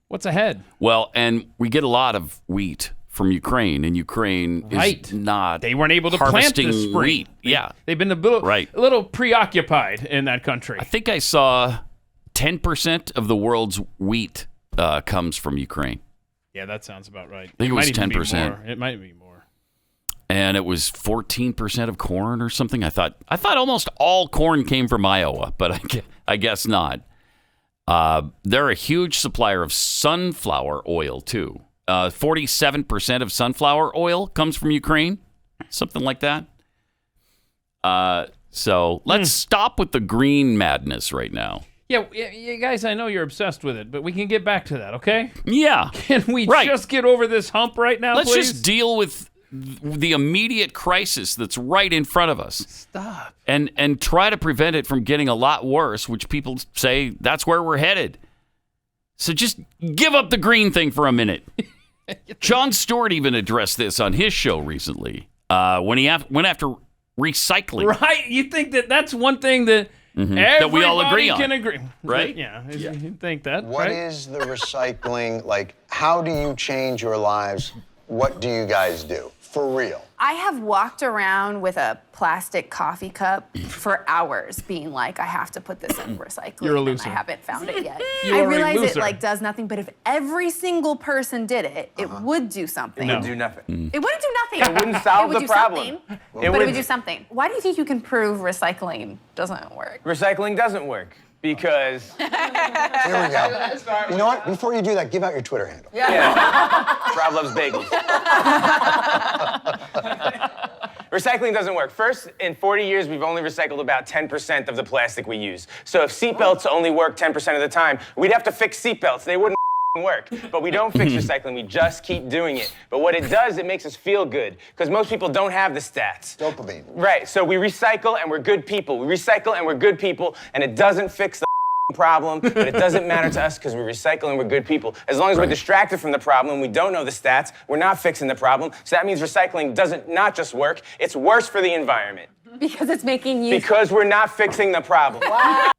what's ahead. Well, and we get a lot of wheat from Ukraine, and Ukraine is not. They weren't able to plant this spring. Wheat. Yeah, they've been a little preoccupied in that country. I think I saw 10% of the world's wheat comes from Ukraine. Yeah, that sounds about right. I think it was 10%. It might be more. And it was 14% of corn or something. I thought almost all corn came from Iowa, but I guess not. They're a huge supplier of sunflower oil too. 47% of sunflower oil comes from Ukraine, something like that. So let's stop with the green madness right now. Yeah, guys, I know you're obsessed with it, but we can get back to that, okay? Yeah. Can we just get over this hump right now, Let's please? just deal with the immediate crisis that's right in front of us. Stop. And try to prevent it from getting a lot worse, which people say that's where we're headed. So just give up the green thing for a minute. Jon Stewart even addressed this on his show recently when he went after recycling. Right? You think that's one thing that that we all agree on. Can agree. Right? Yeah. You think that, What is the recycling, like, how do you change your lives? What do you guys do? For real. I have walked around with a plastic coffee cup for hours being like, I have to put this in recycling. You're a loser. And I haven't found it yet. You're I realize a loser. it does nothing, but if every single person did it, it would do something. No. It would do nothing. It wouldn't do nothing. It wouldn't solve it would the do problem. Something, It but would- it would do something. Why do you think you can prove recycling doesn't work? Recycling doesn't work because Here we go. You know what? Before you do that, give out your Twitter handle. Rob loves bagels. Recycling doesn't work. First, in 40 years, we've only recycled about 10% of the plastic we use. So if seatbelts only work 10% of the time, we'd have to fix seatbelts. They wouldn't work. But we don't fix recycling. We just keep doing it. But what it does, it makes us feel good. Because most people don't have the stats. Dopamine. Right. So we recycle and we're good people. We recycle and we're good people, and it doesn't fix the problem, but it doesn't matter to us because we recycle and we're good people. As long as we're distracted from the problem, we don't know the stats, we're not fixing the problem. So that means recycling doesn't not just work, it's worse for the environment. Because it's making you... Because we're not fixing the problem. Wow.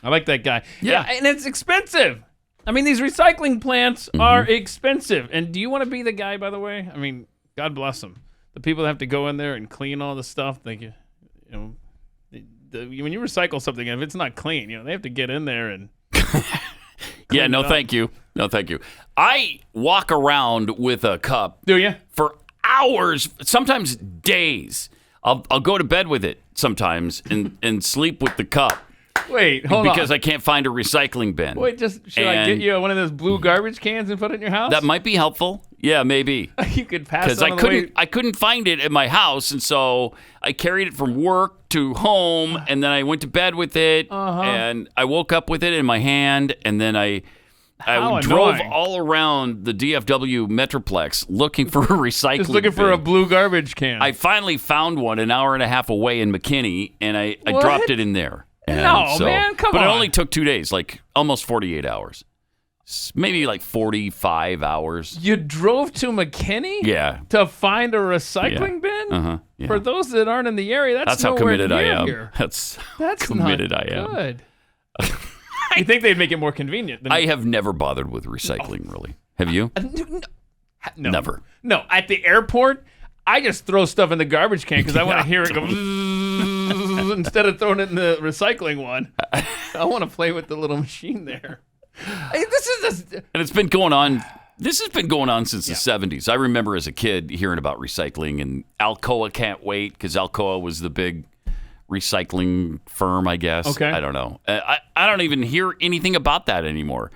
I like that guy. Yeah. And it's expensive. I mean, these recycling plants are expensive. And do you want to be the guy, by the way? I mean, God bless them. The people that have to go in there and clean all the stuff, when you recycle something, if it's not clean, they have to get in there and Yeah, no thank you. No thank you. I walk around with a cup. Do you? For hours, sometimes days. I'll go to bed with it sometimes and sleep with the cup. Wait, hold on. Because I can't find a recycling bin. Wait, should I get you one of those blue garbage cans and put it in your house? That might be helpful. Yeah, maybe. You could pass because on the way. I couldn't find it at my house, and so I carried it from work to home, and then I went to bed with it, and I woke up with it in my hand, and then I drove annoying. all around the DFW Metroplex looking for a recycling Just looking for bin. a blue garbage can. I finally found one an hour and a half away in McKinney, and I What? dropped it in there. And No, man, come But on. it only took 2 days, like almost 48 hours. maybe like 45 hours. You drove to McKinney? Yeah. To find a recycling bin? Uh-huh. Yeah. For those that aren't in the area, that's how committed I near am. here. That's That's committed not I am. good. You think they'd make it more convenient? I have never bothered with recycling, really. Have you? No. Never. No, at the airport, I just throw stuff in the garbage can because I want to hear it go instead of throwing it in the recycling one. I want to play with the little machine there. Hey, and it's been going on. This has been going on since the 70s. I remember as a kid hearing about recycling, and Alcoa can't wait because Alcoa was the big recycling firm, I guess. Okay. I don't know. I don't even hear anything about that anymore.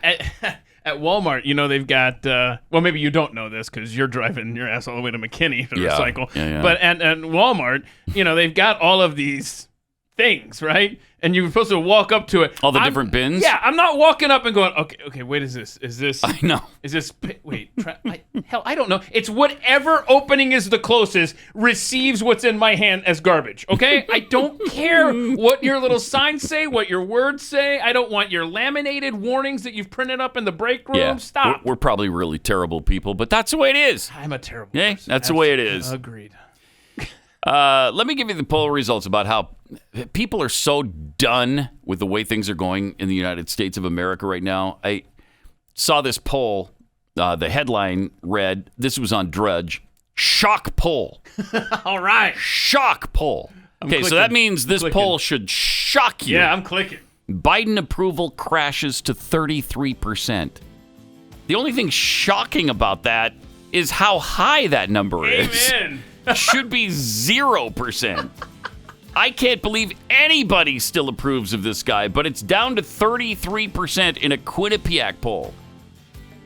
At Walmart, they've got, well, maybe you don't know this because you're driving your ass all the way to McKinney to recycle. Yeah. But at Walmart, they've got all of these things, right? And you're supposed to walk up to it. All the different bins? Yeah, I'm not walking up and going, okay, wait, is this? I know. Is this, hell, I don't know. It's whatever opening is the closest receives what's in my hand as garbage, okay? I don't care what your little signs say, what your words say. I don't want your laminated warnings that you've printed up in the break room. Yeah. Stop. We're probably really terrible people, but that's the way it is. I'm a terrible person. That's the way it is. Agreed. Let me give you the poll results about how people are so done with the way things are going in the United States of America right now. I saw this poll. The headline read, this was on Drudge, shock poll. All right. Shock poll. Okay, so that means this poll should shock you. Yeah, I'm clicking. Biden approval crashes to 33%. The only thing shocking about that is how high that number is. Amen. Should be 0%. I can't believe anybody still approves of this guy, but it's down to 33% in a Quinnipiac poll.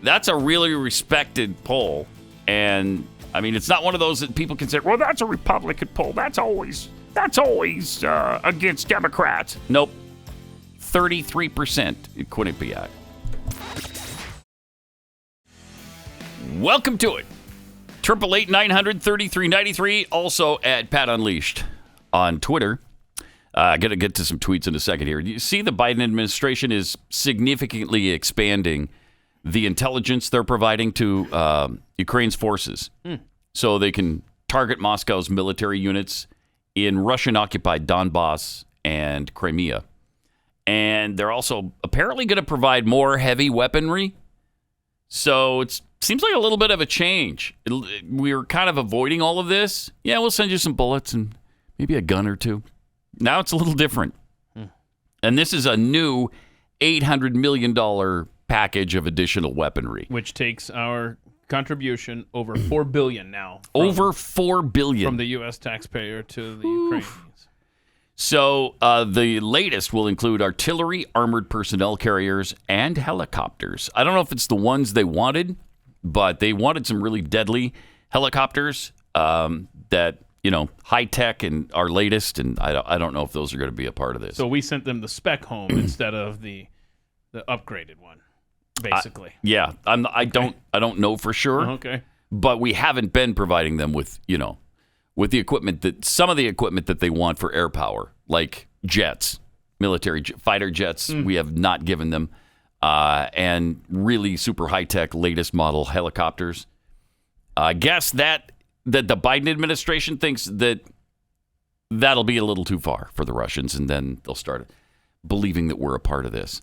That's a really respected poll. And, I mean, it's not one of those that people can say, well, that's a Republican poll. That's always against Democrats. Nope. 33% in Quinnipiac. Welcome to it. 888-900-3393. Also at Pat Unleashed on Twitter. I'm going to get to some tweets in a second here. You see the Biden administration is significantly expanding the intelligence they're providing to Ukraine's forces. So they can target Moscow's military units in Russian-occupied Donbass and Crimea. And they're also apparently going to provide more heavy weaponry. So it seems like a little bit of a change. We're kind of avoiding all of this. Yeah, we'll send you some bullets and maybe a gun or two. Now it's a little different. And this is a new $800 million package of additional weaponry. Which takes our contribution over $4 billion now. Over $4 billion. From the U.S. taxpayer to the Ukrainians. So the latest will include artillery, armored personnel carriers, and helicopters. I don't know if it's the ones they wanted, but they wanted some really deadly helicopters that, high tech and our latest. And I don't know if those are going to be a part of this. So we sent them the spec home instead of the upgraded one, basically. I don't know for sure. Okay. But we haven't been providing them with, with the equipment some of the equipment that they want for air power, like jets, military fighter jets. We have not given them, and really super high tech, latest model helicopters. I guess that the Biden administration thinks that'll be a little too far for the Russians, and then they'll start believing that we're a part of this.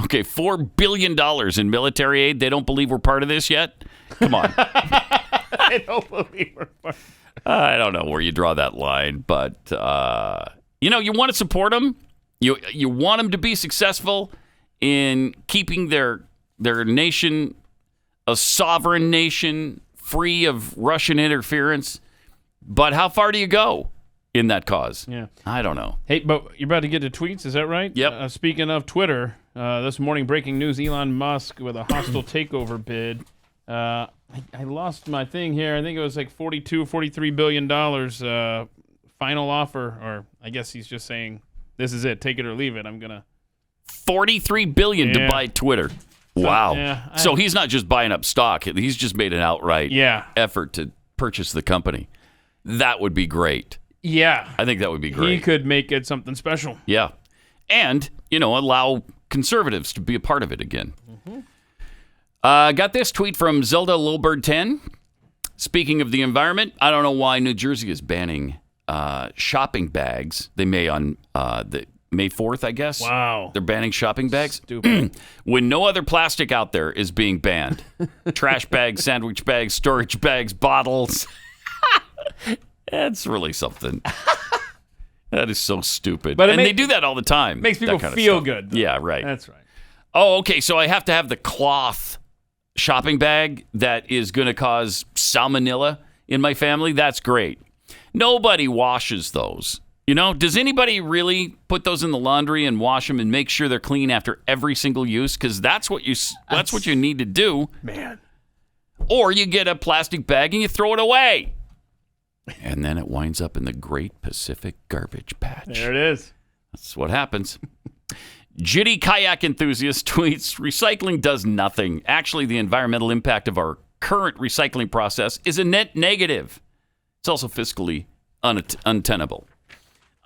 Okay, $4 billion in military aid. They don't believe we're part of this yet. Come on. I don't believe we're part. I don't know where you draw that line, but you want to support them. You want them to be successful in keeping their nation a sovereign nation, free of Russian interference. But how far do you go in that cause? Yeah, I don't know. Hey, but you're about to get to tweets, is that right? Yep. Speaking of Twitter, this morning breaking news: Elon Musk with a hostile takeover bid. I lost my thing here. I think it was like $43 billion final offer, or I guess he's just saying, this is it, take it or leave it. I'm going to... $43 billion to buy Twitter. Wow. So he's not just buying up stock. He's just made an outright effort to purchase the company. That would be great. Yeah. I think that would be great. He could make it something special. Yeah. And, allow conservatives to be a part of it again. Got this tweet from Zelda Lilbird 10. Speaking of the environment, I don't know why New Jersey is banning shopping bags. They may on the May 4th, I guess. Wow. They're banning shopping bags. Stupid. When no other plastic out there is being banned. Trash bags, sandwich bags, storage bags, bottles. That's really something. That is so stupid. But they do that all the time. Makes people feel good, though. Yeah, right. That's right. Oh, okay. So I have to have the cloth shopping bag that is going to cause salmonella in my family. That's great. Nobody washes those. You know, does anybody really put those in the laundry and wash them and make sure they're clean after every single use? Because that's what you need to do. Man. Or you get a plastic bag and you throw it away. And then it winds up in the Great Pacific Garbage Patch. There it is. That's what happens. Jitty kayak enthusiast tweets, recycling does nothing. Actually, the environmental impact of our current recycling process is a net negative. It's also fiscally untenable.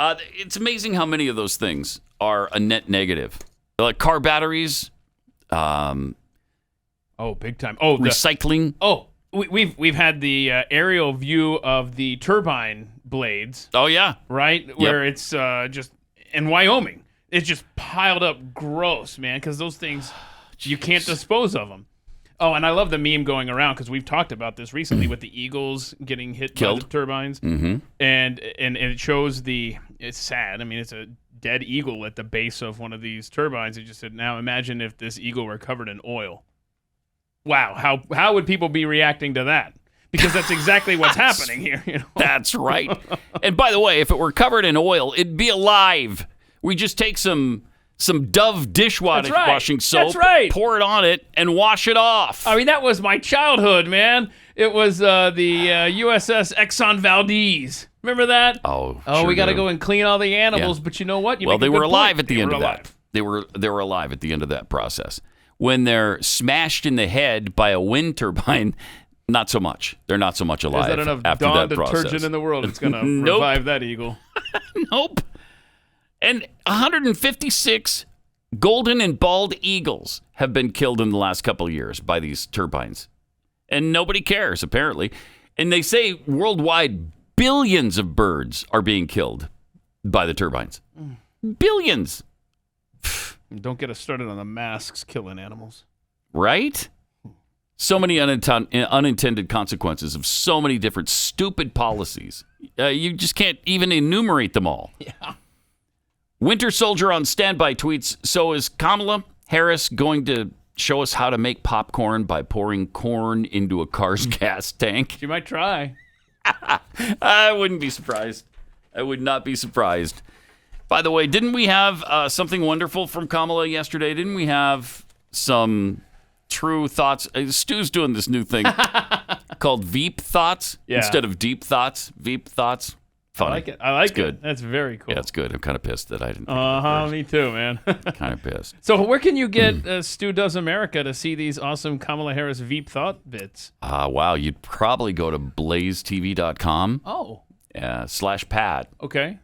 It's amazing how many of those things are a net negative. Like car batteries. Oh, big time. Oh, recycling. We've had the aerial view of the turbine blades. Oh yeah, right where it's just in Wyoming. It's just piled up gross, man, because those things, you can't dispose of them. Oh, and I love the meme going around because we've talked about this recently with the eagles getting hit by the turbines. Mm-hmm. And it shows it's sad. I mean, it's a dead eagle at the base of one of these turbines. It just said, now imagine if this eagle were covered in oil. Wow, how would people be reacting to that? Because that's exactly what's happening here. You know? That's right. And by the way, if it were covered in oil, it'd be alive. We just take some Dove dishwashing soap, pour it on it, and wash it off. I mean, that was my childhood, man. It was the USS Exxon Valdez. Remember that? Oh, sure we got to go and clean all the animals. Yeah. But you know what? They were alive at the end of that. They were alive at the end of that process. When they're smashed in the head by a wind turbine, not so much. They're not so much alive. Is that enough after Dawn that process. detergent in the world? It's going to Nope. revive that eagle. Nope. And 156 golden and bald eagles have been killed in the last couple of years by these turbines. And nobody cares, apparently. And they say worldwide billions of birds are being killed by the turbines. Billions. Don't get us started on the masks killing animals. Right? So many unintended consequences of so many different stupid policies. You just can't even enumerate them all. Yeah. Winter Soldier on standby tweets, so is Kamala Harris going to show us how to make popcorn by pouring corn into a car's gas tank? She might try. I wouldn't be surprised. I would not be surprised. By the way, didn't we have something wonderful from Kamala yesterday? Didn't we have some true thoughts? Stu's doing this new thing called Veep Thoughts instead of Deep Thoughts. Veep Thoughts. Funny. I like it. I like it. Good. That's very cool. Yeah, it's good. I'm kind of pissed that I didn't. Me too, man. Kind of pissed. So where can you get Stu Does America to see these awesome Kamala Harris Veep Thought bits? Wow. You'd probably go to blazetv.com. Oh. /Pat. Okay.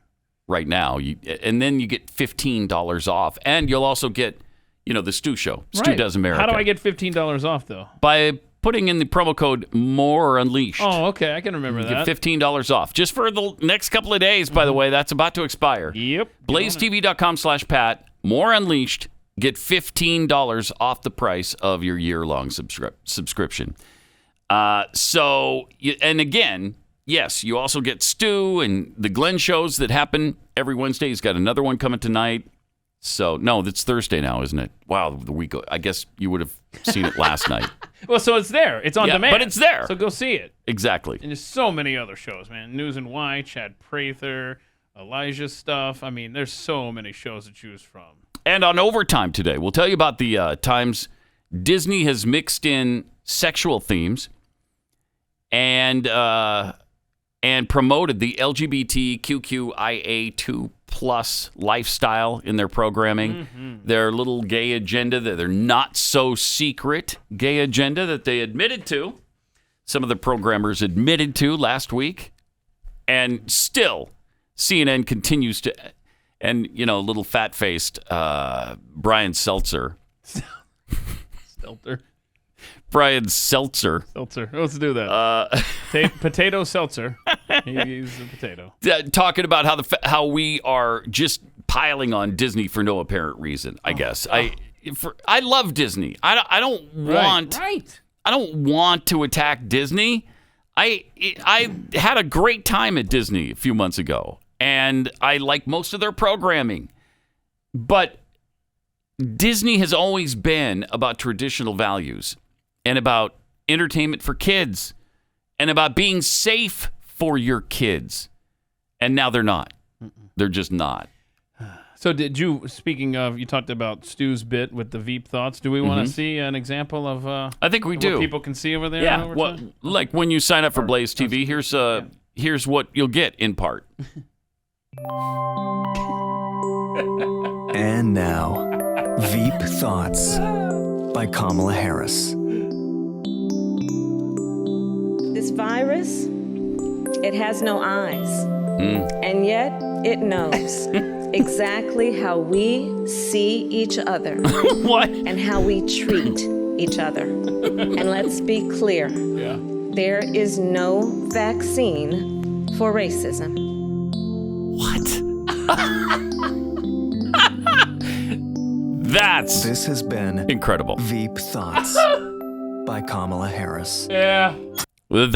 Right now. And then you get $15 off. And you'll also get, the Stu Show. Stu Does America. How do I get $15 off, though? By putting in the promo code More Unleashed. Oh, okay. I can remember that. Get $15 off. Just for the next couple of days, by the way. That's about to expire. Yep. blazetv.com/Pat. More Unleashed. Get $15 off the price of your year-long subscription. And again, yes, you also get Stu and the Glenn shows that happen every Wednesday. He's got another one coming tonight. So, no, it's Thursday now, isn't it? Wow, the week. I guess you would have seen it last night. Well, so it's there. It's on demand. But it's there. So go see it. Exactly. And there's so many other shows, man. News and Why, Chad Prather, Elijah's stuff. I mean, there's so many shows to choose from. And on Overtime today, we'll tell you about the times Disney has mixed in sexual themes and promoted the LGBTQIA2+ lifestyle in their programming. Mm-hmm. Their little gay agenda, their not so secret gay agenda that they admitted to. Some of the programmers admitted to last week. And still, CNN continues to, and, little fat-faced Brian Seltzer. Stelter. Brian Seltzer. Let's do that. Potato seltzer. He's a potato. Talking about how we are just piling on Disney for no apparent reason. I guess I love Disney. I don't want. Right. I don't want to attack Disney. I had a great time at Disney a few months ago, and I like most of their programming. But Disney has always been about traditional values and about entertainment for kids and about being safe for your kids. And now they're not. They're just not. So speaking of, you talked about Stu's bit with the Veep thoughts. Do we want to see an example of I think we do. What people can see over there? Yeah. Like when you sign up for Blaze TV, here's what you'll get in part. And now, Veep Thoughts by Kamala Harris. This virus, it has no eyes, and yet it knows exactly how we see each other. What? And how we treat each other. And let's be clear. Yeah. There is no vaccine for racism. What? This has been incredible. Veep Thoughts by Kamala Harris. Yeah. Well,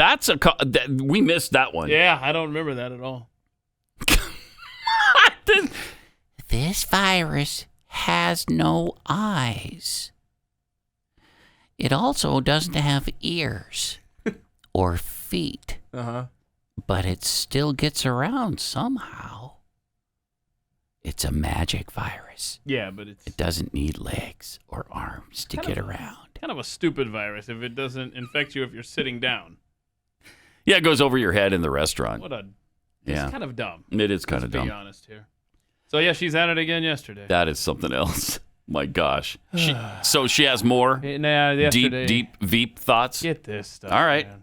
we missed that one. Yeah, I don't remember that at all. This virus has no eyes. It also doesn't have ears or feet. But it still gets around somehow. It's a magic virus. Yeah, but it doesn't need legs or arms to get around. Kind of a stupid virus if it doesn't infect you if you're sitting down. Yeah, it goes over your head in the restaurant. It's kind of dumb. It is kind of dumb. To be honest here. So yeah, she's at it again yesterday. That is something else. My gosh. So she has more yesterday. deep Veep thoughts? Get this stuff. All right. Man.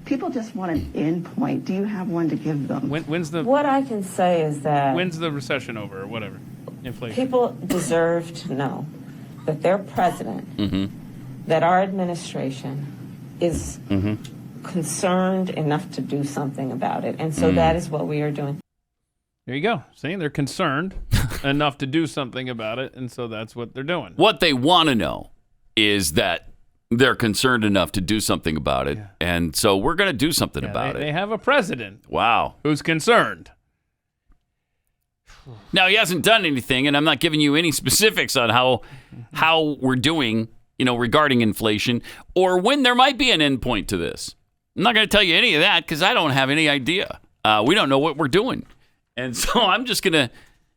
People just want an endpoint. Do you have one to give them? What I can say is that when's the recession over or whatever? Inflation. People deserve to know that their president, that our administration is concerned enough to do something about it. And so that is what we are doing. There you go. See, they're concerned enough to do something about it, and so that's what they're doing. What they want to know is that they're concerned enough to do something about it, and so we're going to do something about it. They have a president. Wow. Who's concerned. Now, he hasn't done anything, and I'm not giving you any specifics on how we're doing, regarding inflation, or when there might be an endpoint to this. I'm not going to tell you any of that because I don't have any idea. We don't know what we're doing. And so I'm just going to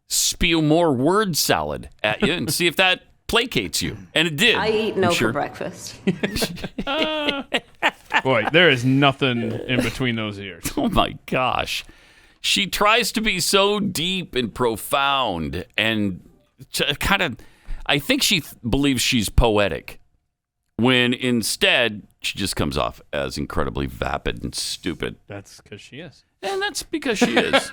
spew more word salad at you and see if that placates you. And it did. I eat no for breakfast. Boy, there is nothing in between those ears. Oh, my gosh. She tries to be so deep and profound and kind of, I think she believes she's poetic, when instead she just comes off as incredibly vapid and stupid. That's because she is. And that's because she is.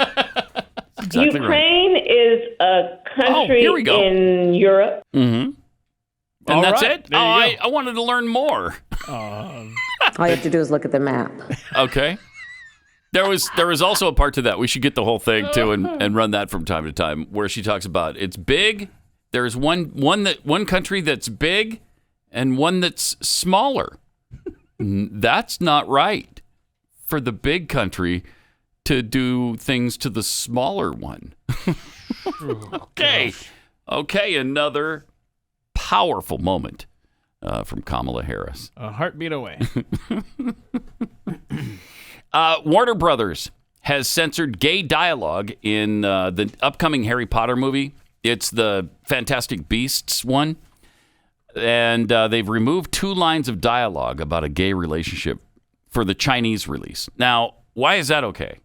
Exactly Ukraine is a country in Europe. And All that's right. it? There you I wanted to learn more. All you have to do is look at the map. Okay. There was also a part to that. We should get the whole thing too and run that from time to time, where she talks about it's big. There's one country that's big and one that's smaller. That's not right for the big country to do things to the smaller one. Okay. Okay, another powerful moment from Kamala Harris. A heartbeat away. Warner Brothers has censored gay dialogue in the upcoming Harry Potter movie. It's the Fantastic Beasts one. And they've removed 2 lines of dialogue about a gay relationship for the Chinese release. Now, why is that okay?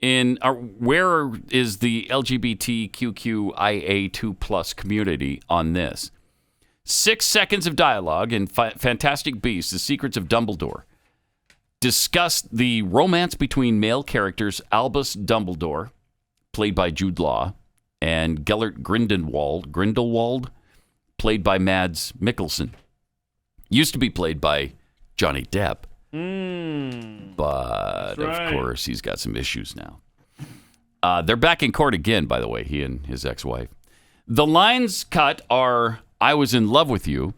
Where is the LGBTQIA2+ community on this? 6 seconds of dialogue in Fantastic Beasts: The Secrets of Dumbledore discussed the romance between male characters Albus Dumbledore, played by Jude Law, and Gellert Grindelwald, played by Mads Mikkelsen. Used to be played by Johnny Depp. But, right. of course, he's got some issues now. They're back in court again, by the way, he and his ex-wife. The lines cut are, I was in love with you,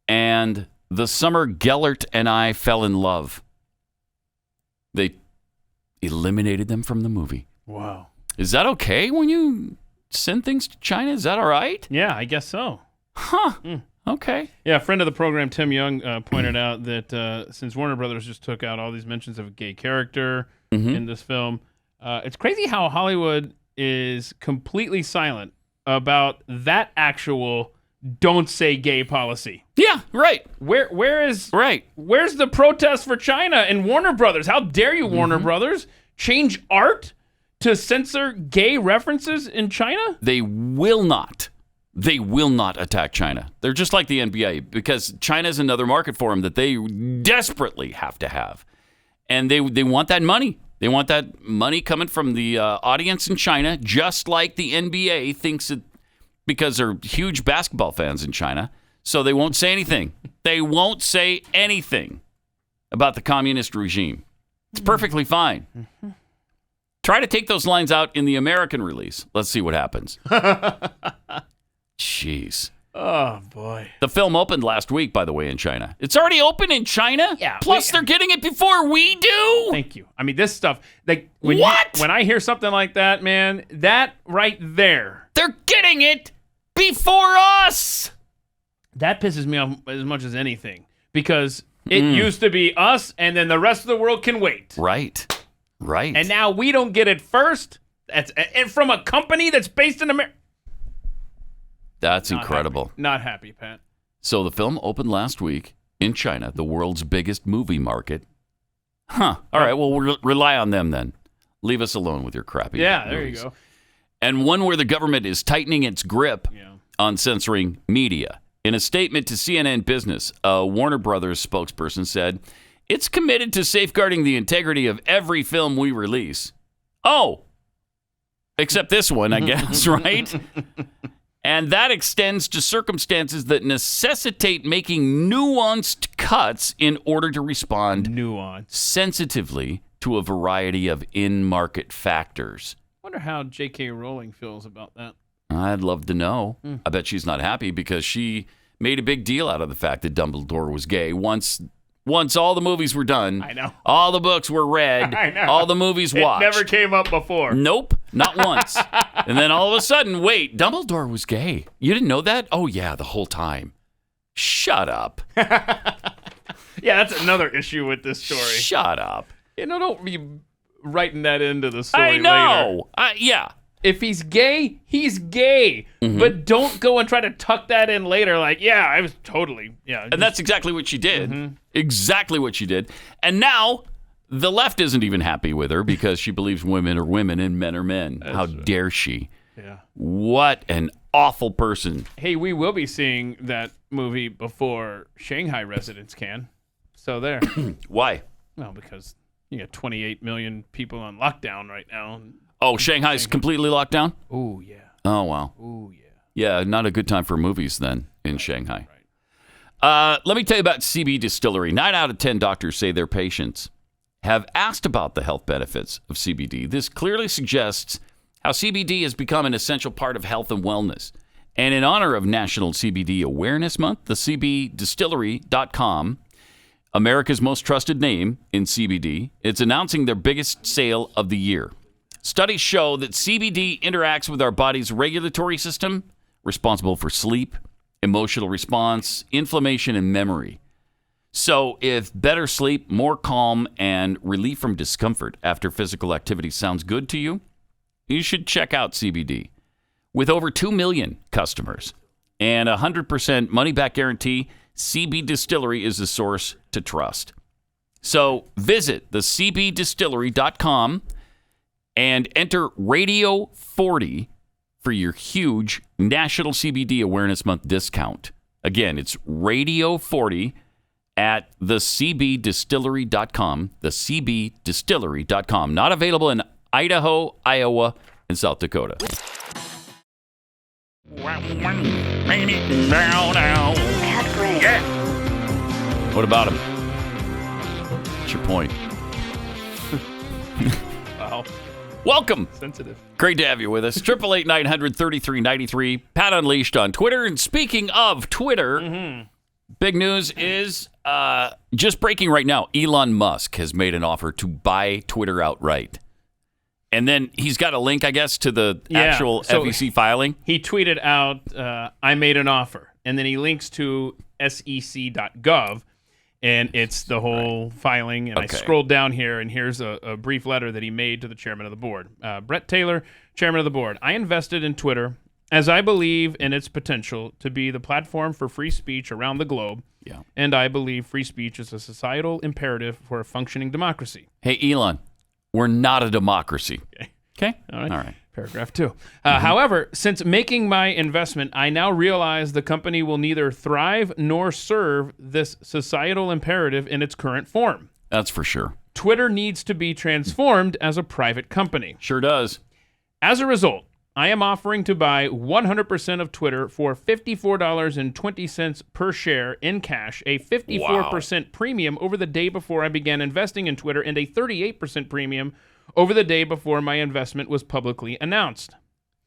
and the summer Gellert and I fell in love. They eliminated them from the movie. Wow. Is that okay when you send things to China? Is that all right? Yeah, I guess so. Huh. Okay. Yeah, a friend of the program, Tim Young, pointed out that since Warner Brothers just took out all these mentions of a gay character in this film, it's crazy how Hollywood is completely silent about that actual don't say gay policy. Yeah, right. Where's the protest for China and Warner Brothers? How dare you, Warner Brothers, change art to censor gay references in China? They will not. They will not attack China. They're just like the NBA because China is another market for them that they desperately have to have. And they want that money. They want that money coming from the audience in China, just like the NBA thinks it, because they're huge basketball fans in China. So they won't say anything. They won't say anything about the communist regime. It's perfectly fine. Try to take those lines out in the American release. Let's see what happens. Jeez. Oh, boy. The film opened last week, by the way, in China. It's already open in China? Yeah. Plus, they're getting it before we do? Thank you. I mean, this stuff, like, when I hear something like that, man, that right there. They're getting it before us. That pisses me off as much as anything because it used to be us and then the rest of the world can wait. Right. And now we don't get it first. And from a company that's based in America. That's incredible. Not happy, Pat. So the film opened last week in China, the world's biggest movie market. Huh. All right, well, we'll rely on them then. Leave us alone with your crappy there movies. you go. And one where the government is tightening its grip on censoring media. In a statement to CNN Business, a Warner Brothers spokesperson said, "It's committed to safeguarding the integrity of every film we release." Oh, except this one, I guess, right? And that extends to circumstances that necessitate making nuanced cuts in order to respond sensitively to a variety of in-market factors. I wonder how J.K. Rowling feels about that. I'd love to know. I bet she's not happy because she made a big deal out of the fact that Dumbledore was gay. Once all the movies were done, I know. All the books were read, I know. all the movies watched. It never came up before. Nope, not once. And then all of a sudden, wait, Dumbledore was gay. You didn't know that? Oh, yeah, the whole time. Shut up. Yeah, that's another issue with this story. Shut up. Don't be writing that into the story I know. Yeah. If he's gay, he's gay. But don't go and try to tuck that in later like, yeah, I was totally, yeah. And that's exactly what she did. Exactly what she did. And now the left isn't even happy with her because she believes women are women and men are men. How dare she? Yeah. What an awful person. Hey, we will be seeing that movie before Shanghai residents can. So there. Why? Well, because you got 28 million people on lockdown right now. Oh, Shanghai's completely locked down? Oh, yeah. Oh, wow. Oh, yeah. Yeah, not a good time for movies then in Shanghai. Right. Let me tell you about CB Distillery. 9 out of 10 doctors say their patients have asked about the health benefits of CBD. This clearly suggests how CBD has become an essential part of health and wellness. And in honor of National CBD Awareness Month, the CBDistillery.com, America's most trusted name in CBD, it's announcing their biggest sale of the year. Studies show that CBD interacts with our body's regulatory system, responsible for sleep, emotional response, inflammation, and memory. So if better sleep, more calm, and relief from discomfort after physical activity sounds good to you, you should check out CBD. With over 2 million customers and a 100% money-back guarantee, CB Distillery is the source to trust. So visit the CBDistillery.com and enter Radio 40 for your huge National CBD Awareness Month discount. Again, it's Radio 40 at the CBDistillery.com, the CBDistillery.com. Not available in Idaho, Iowa, and South Dakota. Pat Gray. What about him? What's your point? Wow. Welcome. Sensitive. Great to have you with us. 888-900-3393. Pat Unleashed on Twitter. And speaking of Twitter, big news is just breaking right now. Elon Musk has made an offer to buy Twitter outright. And then he's got a link, I guess, to the actual FEC filing. He tweeted out, I made an offer. And then he links to sec.gov. And it's the whole filing. And I scrolled down here, and here's a brief letter that he made to the chairman of the board. Brett Taylor, chairman of the board. I invested in Twitter as I believe in its potential to be the platform for free speech around the globe. Yeah. And I believe free speech is a societal imperative for a functioning democracy. Hey, Elon, we're not a democracy. Okay? All right. All right. Paragraph 2. However, since making my investment, I now realize the company will neither thrive nor serve this societal imperative in its current form. That's for sure. Twitter needs to be transformed as a private company. Sure does. As a result, I am offering to buy 100% of Twitter for $54.20 per share in cash, a 54% premium over the day before I began investing in Twitter, and a 38% premium over the day before my investment was publicly announced.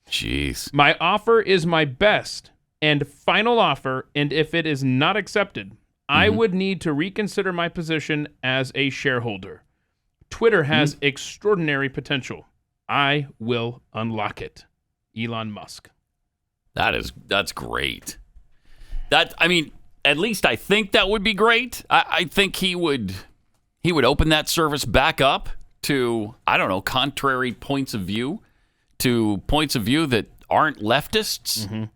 Jeez. My offer is my best and final offer, and if it is not accepted, I would need to reconsider my position as a shareholder. Twitter has extraordinary potential. I will unlock it. Elon Musk. That's great. At least I think that would be great. I think he would open that service back up to, I don't know, contrary points of view, to points of view that aren't leftists.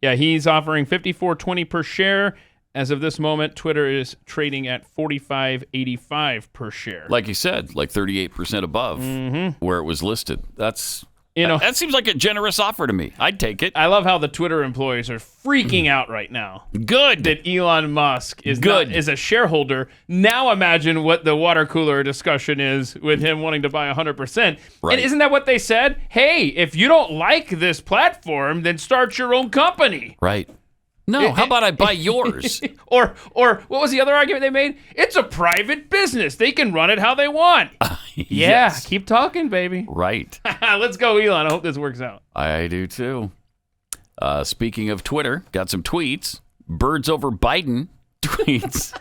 Yeah, he's offering $54.20 per share. As of this moment, Twitter is trading at $45.85 per share. Like you said, like 38% above where it was listed. That seems like a generous offer to me. I'd take it. I love how the Twitter employees are freaking out right now. Good. That Elon Musk is a shareholder. Now imagine what the water cooler discussion is with him wanting to buy 100%. Right. And isn't that what they said? Hey, if you don't like this platform, then start your own company. Right. No, how about I buy yours? or what was the other argument they made? It's a private business. They can run it how they want. Yes. Keep talking, baby. Right. Let's go, Elon. I hope this works out. I do, too. Speaking of Twitter, got some tweets. Birds over Biden tweets.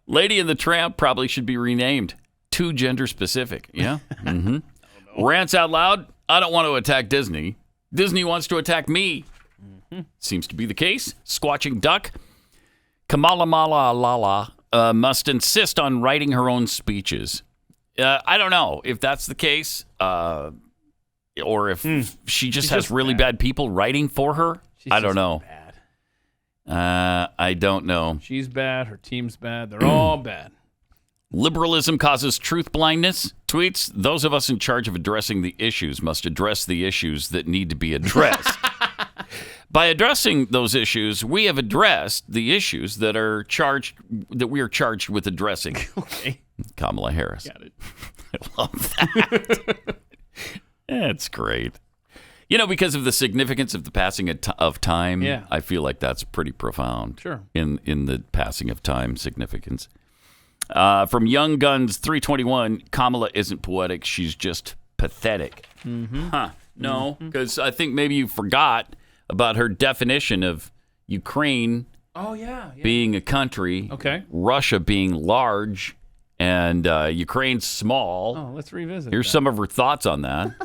Lady and the Tramp probably should be renamed. Too gender specific. Yeah? Rants out loud. I don't want to attack Disney. Disney wants to attack me. Seems to be the case. Squatching Duck. Kamala must insist on writing her own speeches. I don't know if that's the case, or if she just has really bad people writing for her. I don't know. I don't know. She's bad. Her team's bad. They're all bad. Liberalism causes truth blindness. Tweets, those of us in charge of addressing the issues must address the issues that need to be addressed. By addressing those issues, we have addressed the issues that we are charged with addressing. Okay. Kamala Harris. Got it. I love that. That's great. Because of the significance of the passing of time, I feel like that's pretty profound. Sure. In the passing of time significance. From Young Guns 321, Kamala isn't poetic. She's just pathetic. No, because I think maybe you forgot about her definition of Ukraine being a country, Russia being large, and Ukraine small. Oh, let's revisit Here's some of her thoughts on that.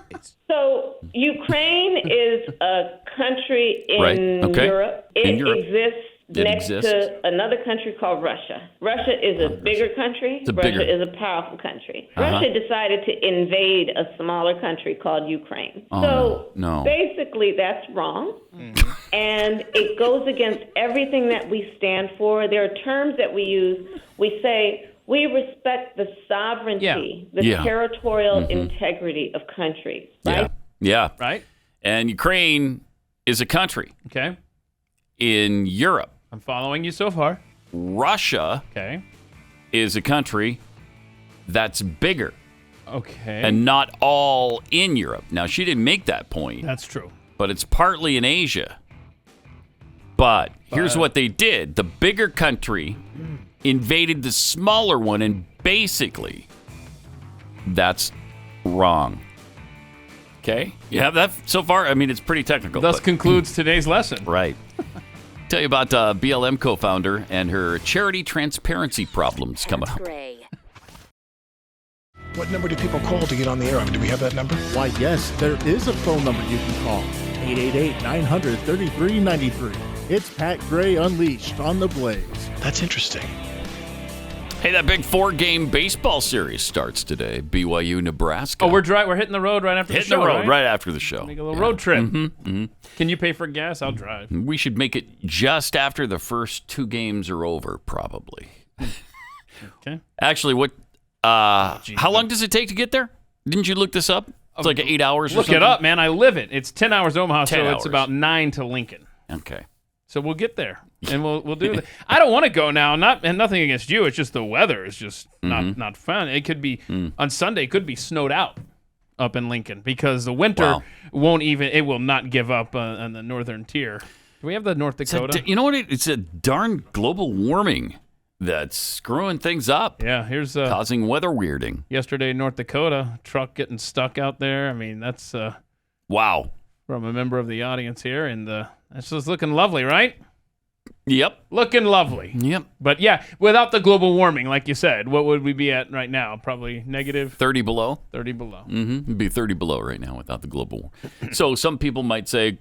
So Ukraine is a country in Europe. It exists next to another country called Russia. Russia is a bigger country. Russia is a powerful country. Russia decided to invade a smaller country called Ukraine. Basically, that's wrong. And it goes against everything that we stand for. There are terms that we use. We say we respect the sovereignty, the territorial integrity of countries. Right? Yeah. Right. And Ukraine is a country. Okay. In Europe. I'm following you so far. Russia is a country that's bigger. Okay. And not all in Europe. Now, she didn't make that point. That's true. But it's partly in Asia. But here's what they did. The bigger country invaded the smaller one, and basically, that's wrong. Okay? You have that so far? I mean, it's pretty technical. Thus concludes today's lesson. Right. Tell you about BLM co-founder and her charity transparency problems coming up. What number do people call to get on the air? Do we have that number? Why, yes, there is a phone number you can call. 888-900-3393. It's Pat Gray Unleashed on the Blaze. That's interesting. Hey, that big 4-game baseball series starts today. BYU, Nebraska. Oh, we're hitting the road right after the show, right after the show. Make a little road trip. Can you pay for gas? I'll drive. We should make it just after the first 2 games are over, probably. Okay. Actually, what? How long does it take to get there? Didn't you look this up? It's like 8 hours or something? Look it up, man. I live it. It's 10 hours to Omaha, 10 so hours. it's about 9 to Lincoln. Okay. So we'll get there, and we'll do that. I don't want to go now. Nothing against you. It's just the weather is just not fun. It could be on Sunday. It could be snowed out up in Lincoln because the winter won't even. It will not give up on the northern tier. Do we have the North Dakota? You know what? It's a darn global warming that's screwing things up. Yeah, here's causing weather weirding. Yesterday, North Dakota truck getting stuck out there. I mean, that's wow. From a member of the audience here, and that's just looking lovely, right? Yep. Looking lovely. Yep. But yeah, without the global warming, like you said, what would we be at right now? Probably negative 30 below. 30 below. It'd be 30 below right now without the global warming. So some people might say,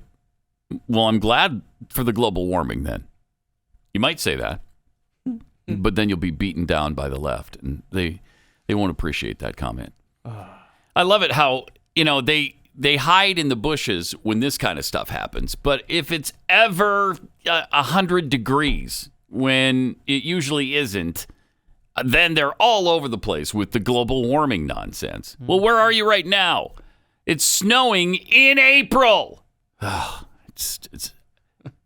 well, I'm glad for the global warming then. You might say that. But then you'll be beaten down by the left, and they won't appreciate that comment. I love it how, they hide in the bushes when this kind of stuff happens. But if it's ever 100 degrees, when it usually isn't, then they're all over the place with the global warming nonsense. Well, where are you right now? It's snowing in April. It's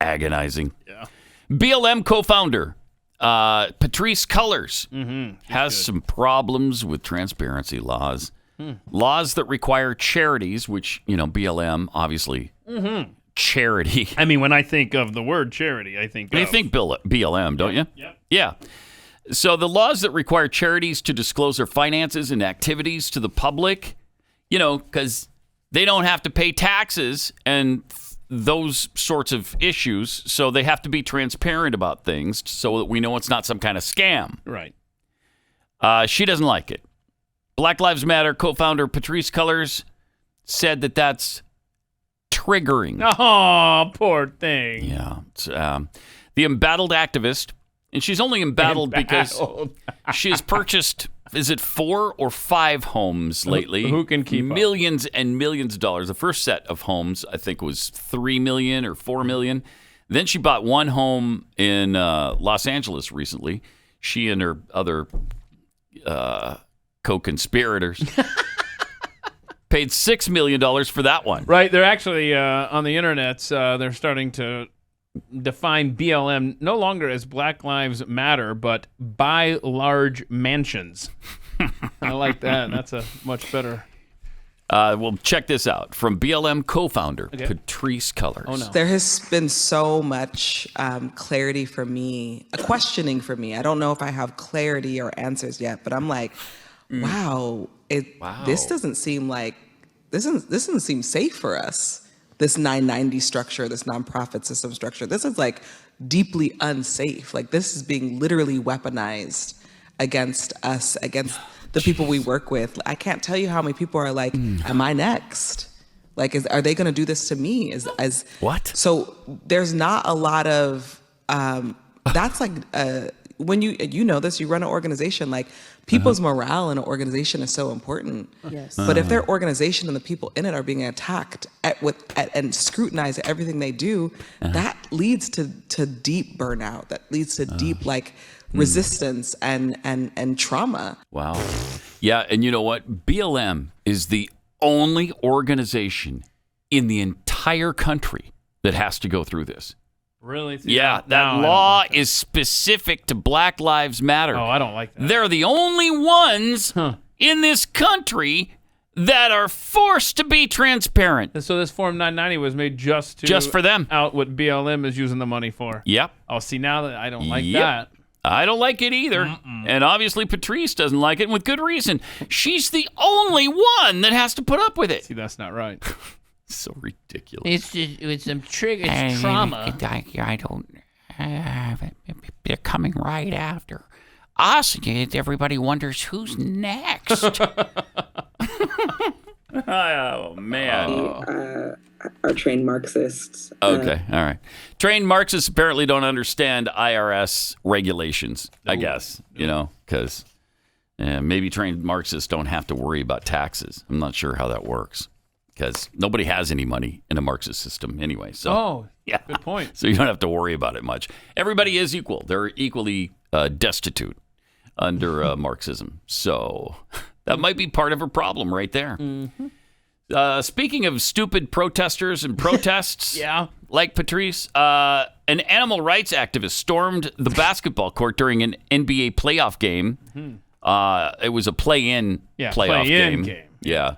agonizing. Yeah. BLM co-founder Patrice Cullors has some problems with transparency laws. Laws that require charities, which, BLM, obviously, charity. I mean, when I think of the word charity, I think BLM, don't you? Yep. Yeah. So the laws that require charities to disclose their finances and activities to the public, because they don't have to pay taxes and those sorts of issues, so they have to be transparent about things so that we know it's not some kind of scam. Right. She doesn't like it. Black Lives Matter co-founder Patrice Cullors said that that's triggering. Oh, poor thing. Yeah. It's, the embattled activist, and she's only embattled because she has purchased, is it 4 or 5 homes lately? Who can keep millions and millions of dollars. The first set of homes, I think, was $3 million or $4 million. Then she bought one home in Los Angeles recently. She and her other co-conspirators paid $6 million for that one. Right. They're actually on the internet. They're starting to define BLM no longer as Black Lives Matter, but buy large mansions. I like that. That's a much better. Well, check this out from BLM co-founder Patrice Cullors. Oh, no. There has been so much clarity for me, a questioning for me. I don't know if I have clarity or answers yet, but I'm like, wow, this doesn't seem like this doesn't seem safe for us. This 990 structure, this nonprofit system structure, this is like deeply unsafe. Like this is being literally weaponized against us, against the people we work with. I can't tell you how many people are like, am I next? Like, are they going to do this to me? As what? So there's not a lot of, that's like, when you know this, you run an organization, like people's morale in an organization is so important. Yes. But if their organization and the people in it are being attacked and scrutinized at everything they do, that leads to deep burnout. That leads to deep resistance and trauma. Wow. Yeah, and you know what? BLM is the only organization in the entire country that has to go through this. Really? Yeah, that law is specific to Black Lives Matter. Oh, I don't like that. They're the only ones in this country that are forced to be transparent. And so this Form 990 was made just for them. Out what BLM is using the money for. Yep. Oh, see, now that I don't like that. I don't like it either. And obviously Patrice doesn't like it, and with good reason. She's the only one that has to put up with it. See, that's not right. So ridiculous. It's some trigger. It's trauma. I don't. They're coming right after us. Everybody wonders who's next. Oh, man. Are trained Marxists. Okay, all right. Trained Marxists apparently don't understand IRS regulations, I guess, because maybe trained Marxists don't have to worry about taxes. I'm not sure how that works because nobody has any money in a Marxist system anyway. So, yeah, good point. So you don't have to worry about it much. Everybody is equal. They're equally destitute under Marxism. So that might be part of a problem right there. Mm-hmm. Speaking of stupid protesters and protests, like Patrice, an animal rights activist stormed the basketball court during an NBA playoff game. It was a play-in playoff game. Yeah.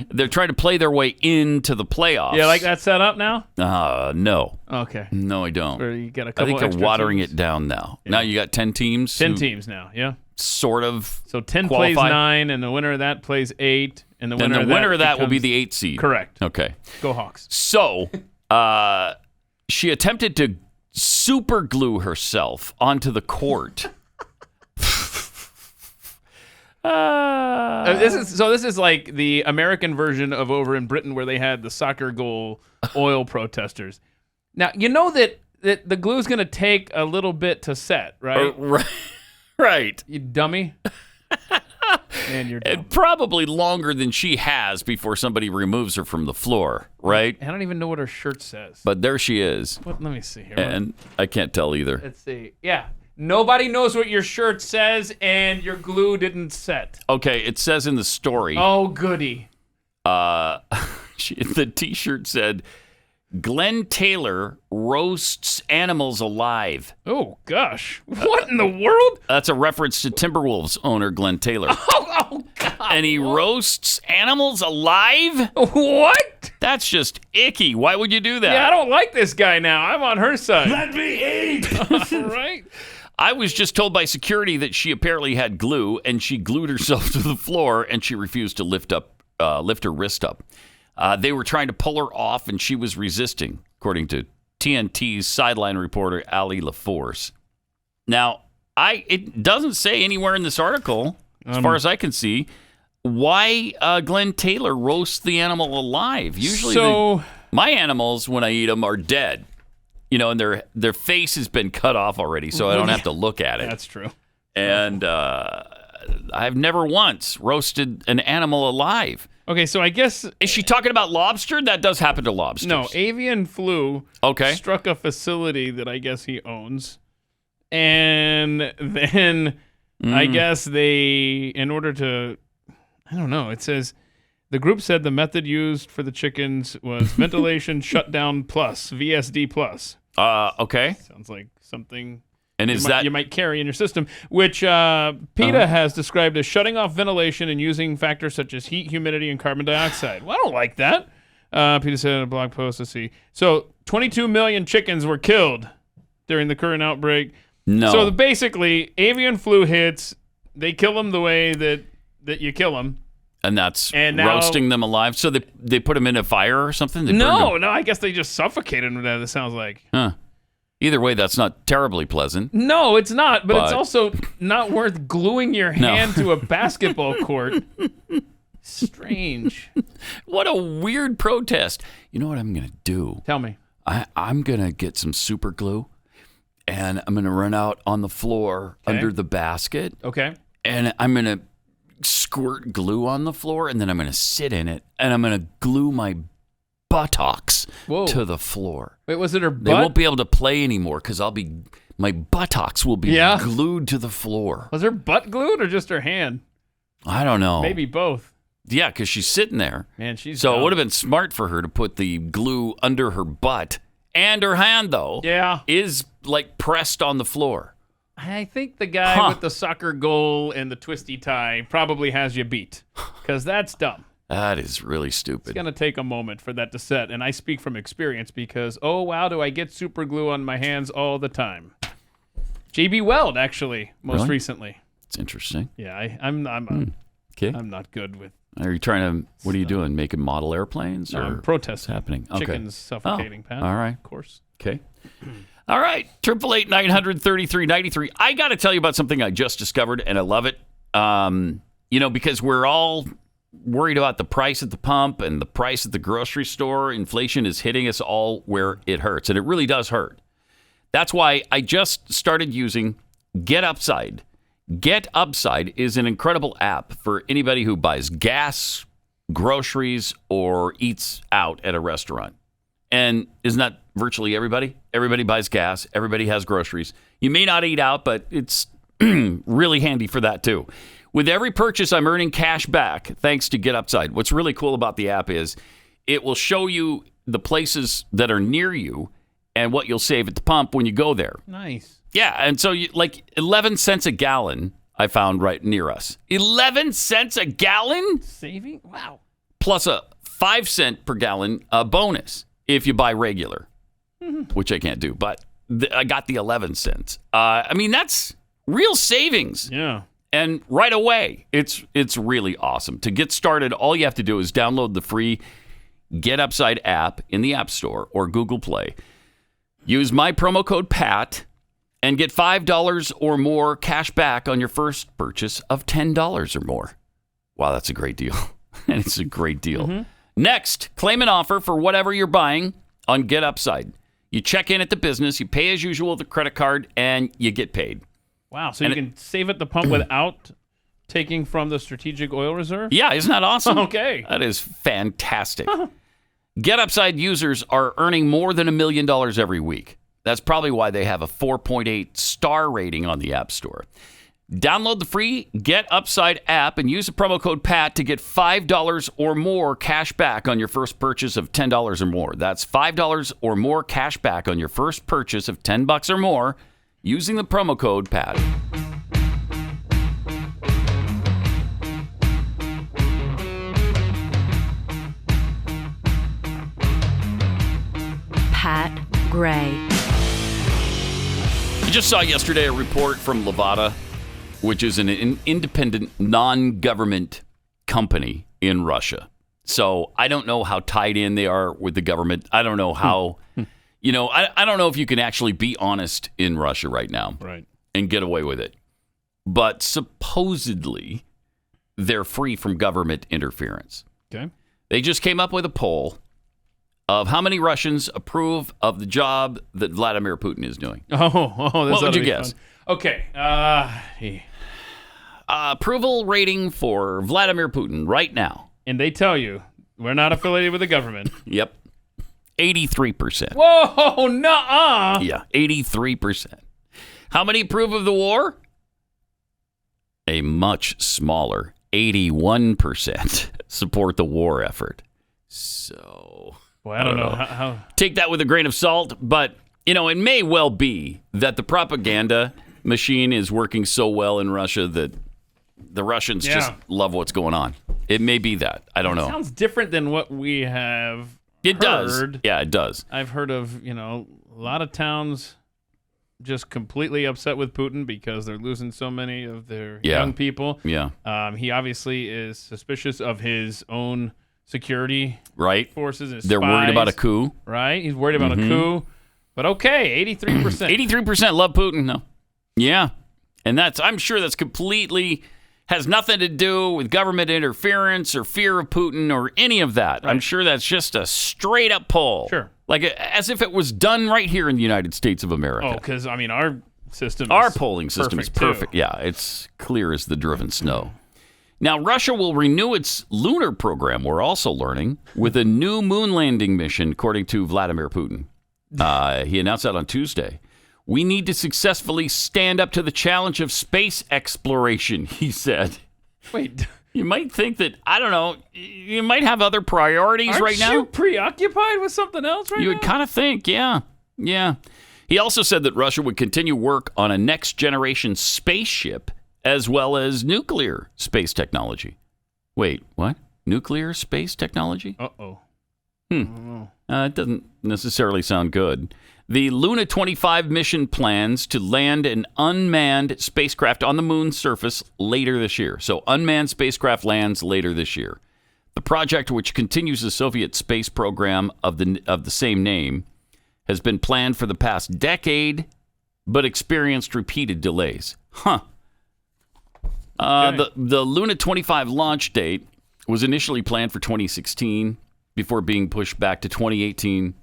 They're trying to play their way into the playoffs. Yeah, like that set up now? No. Okay. No, I don't. Or you got a I couple think they're extra watering teams? it down now. Yeah. Now you got 10 teams. 10 teams now, yeah. Sort of. So 10 qualify. plays 9, and the winner of that plays 8. And the Then winner of that will be becomes- the 8 seed. Correct. Okay. Go Hawks. So, she attempted to super glue herself onto the court. This is like the American version of over in Britain where they had the soccer goal oil protesters. Now, you know that the glue is going to take a little bit to set, right? Right. You dummy. Man, you're dumb. And probably longer than she has before somebody removes her from the floor, right? I don't even know what her shirt says. But there she is. Let me see here. And I can't tell either. Let's see. Yeah. Nobody knows what your shirt says, and your glue didn't set. Okay, it says in the story. Oh, goody. The T-shirt said, Glenn Taylor roasts animals alive. Oh, gosh. What in the world? That's a reference to Timberwolves owner Glenn Taylor. Oh God. And he roasts animals alive? What? That's just icky. Why would you do that? Yeah, I don't like this guy now. I'm on her side. Let me eat! Right? I was just told by security that she apparently had glue, and she glued herself to the floor, and she refused to lift her wrist up. They were trying to pull her off, and she was resisting, according to TNT's sideline reporter, Ali LaForce. Now, it doesn't say anywhere in this article, as far as I can see, why Glenn Taylor roasts the animal alive. Usually my animals, when I eat them, are dead. And their face has been cut off already, so I don't have to look at it. That's true. And I've never once roasted an animal alive. Okay, so I guess... Is she talking about lobster? That does happen to lobsters. No, avian flu struck a facility that I guess he owns. And then I guess they, in order to... I don't know. It says... The group said the method used for the chickens was ventilation shutdown plus, VSD plus. Okay. Sounds like something and you might carry in your system, which PETA has described as shutting off ventilation and using factors such as heat, humidity, and carbon dioxide. Well, I don't like that. PETA said in a blog post, let's see. So 22 million chickens were killed during the current outbreak. No. So basically, avian flu hits, they kill them the way that you kill them. And that's now, roasting them alive? So they put them in a fire or something? No, I guess they just suffocated them, it sounds like. Huh. Either way, that's not terribly pleasant. No, it's not, but it's also not worth gluing your hand to a basketball court. Strange. What a weird protest. You know what I'm going to do? Tell me. I'm going to get some super glue, and I'm going to run out on the floor under the basket. Okay. And I'm going to squirt glue on the floor, and then I'm going to sit in it, and I'm going to glue my buttocks to the floor. Wait, was it her butt? They won't be able to play anymore because my buttocks will be glued to the floor. Was her butt glued or just her hand? I don't know. Maybe both. Yeah, because she's sitting there. Man, she's so dumb. it would have been smart for her to put the glue under her butt, and her hand, though, is like pressed on the floor. I think the guy with the soccer goal and the twisty tie probably has you beat, because that's dumb. That is really stupid. It's going to take a moment for that to set, and I speak from experience because, oh, wow, do I get super glue on my hands all the time. J.B. Weld, actually, most recently. It's interesting. Yeah, I'm not good with. Are you trying to? What are you doing? Making model airplanes? No, or I'm protesting. What's happening? Okay. Chickens suffocating. Pat. All right. Of course. Okay. All right. 888-900-3393. I got to tell you about something I just discovered, and I love it. Because we're all worried about the price at the pump and the price at the grocery store. Inflation is hitting us all where it hurts, and it really does hurt. That's why I just started using Get Upside. Get Upside is an incredible app for anybody who buys gas, groceries, or eats out at a restaurant. And isn't that virtually everybody? Everybody buys gas. Everybody has groceries. You may not eat out, but it's really handy for that too. With every purchase, I'm earning cash back thanks to Get Upside. What's really cool about the app is it will show you the places that are near you and what you'll save at the pump when you go there. Nice. Yeah, and so 11 cents a gallon I found right near us. 11 cents a gallon? Saving? Wow. Plus a 5 cent per gallon bonus if you buy regular, which I can't do, but I got the 11 cents. That's real savings. Yeah. And right away, it's really awesome. To get started, all you have to do is download the free Get Upside app in the App Store or Google Play. Use my promo code PAT and get $5 or more cash back on your first purchase of $10 or more. Wow, that's a great deal. And it's a great deal. Next, claim an offer for whatever you're buying on Get Upside. You check in at the business, you pay as usual with a credit card, and you get paid. Wow, so you can save at the pump without taking from the strategic oil reserve? Yeah, isn't that awesome? Okay. That is fantastic. Get Upside users are earning more than $1 million every week. That's probably why they have a 4.8 star rating on the App Store. Download the free Get Upside app and use the promo code PAT to get $5 or more cash back on your first purchase of $10 or more. That's $5 or more cash back on your first purchase of $10 or more using the promo code PAT. Pat Gray. I just saw yesterday a report from Levada, which is an independent, non-government company in Russia. So I don't know how tied in they are with the government. I don't know how, I don't know if you can actually be honest in Russia right now and get away with it. But supposedly, they're free from government interference. Okay. They just came up with a poll of how many Russians approve of the job that Vladimir Putin is doing. What would you guess? Fun. Okay. Approval rating for Vladimir Putin right now. And they tell you, we're not affiliated with the government. Yep. 83%. Whoa, nuh-uh. Yeah, 83%. How many approve of the war? A much smaller 81% support the war effort. So, boy, I don't know how. Take that with a grain of salt, but, it may well be that the propaganda machine is working so well in Russia that the Russians just love what's going on. It may be that. I don't know. Sounds different than what we have It heard. does. Yeah, it does. I've heard of, a lot of towns just completely upset with Putin because they're losing so many of their young people. Yeah. He obviously is suspicious of his own security forces and They're worried about a coup. Right? He's worried about a coup. But okay, 83%. 83% love Putin, though. Yeah. And I'm sure that's completely has nothing to do with government interference or fear of Putin or any of that. I'm sure that's just a straight up poll. Sure. Like as if it was done right here in the United States of America. Oh, because, our system Our polling system is perfect. Too. Yeah, it's clear as the driven snow. Now, Russia will renew its lunar program, we're also learning, with a new moon landing mission, according to Vladimir Putin. He announced that on Tuesday. We need to successfully stand up to the challenge of space exploration, he said. Wait. You might think that, I don't know, you might have other priorities right now. Aren't you preoccupied with something else right now? You would kind of think, yeah. Yeah. He also said that Russia would continue work on a next-generation spaceship as well as nuclear space technology. Wait, what? Nuclear space technology? Uh-oh. It doesn't necessarily sound good. The Luna 25 mission plans to land an unmanned spacecraft on the moon's surface later this year. So unmanned spacecraft lands later this year. The project, which continues the Soviet space program of the same name, has been planned for the past decade, but experienced repeated delays. The Luna 25 launch date was initially planned for 2016 before being pushed back to 2018.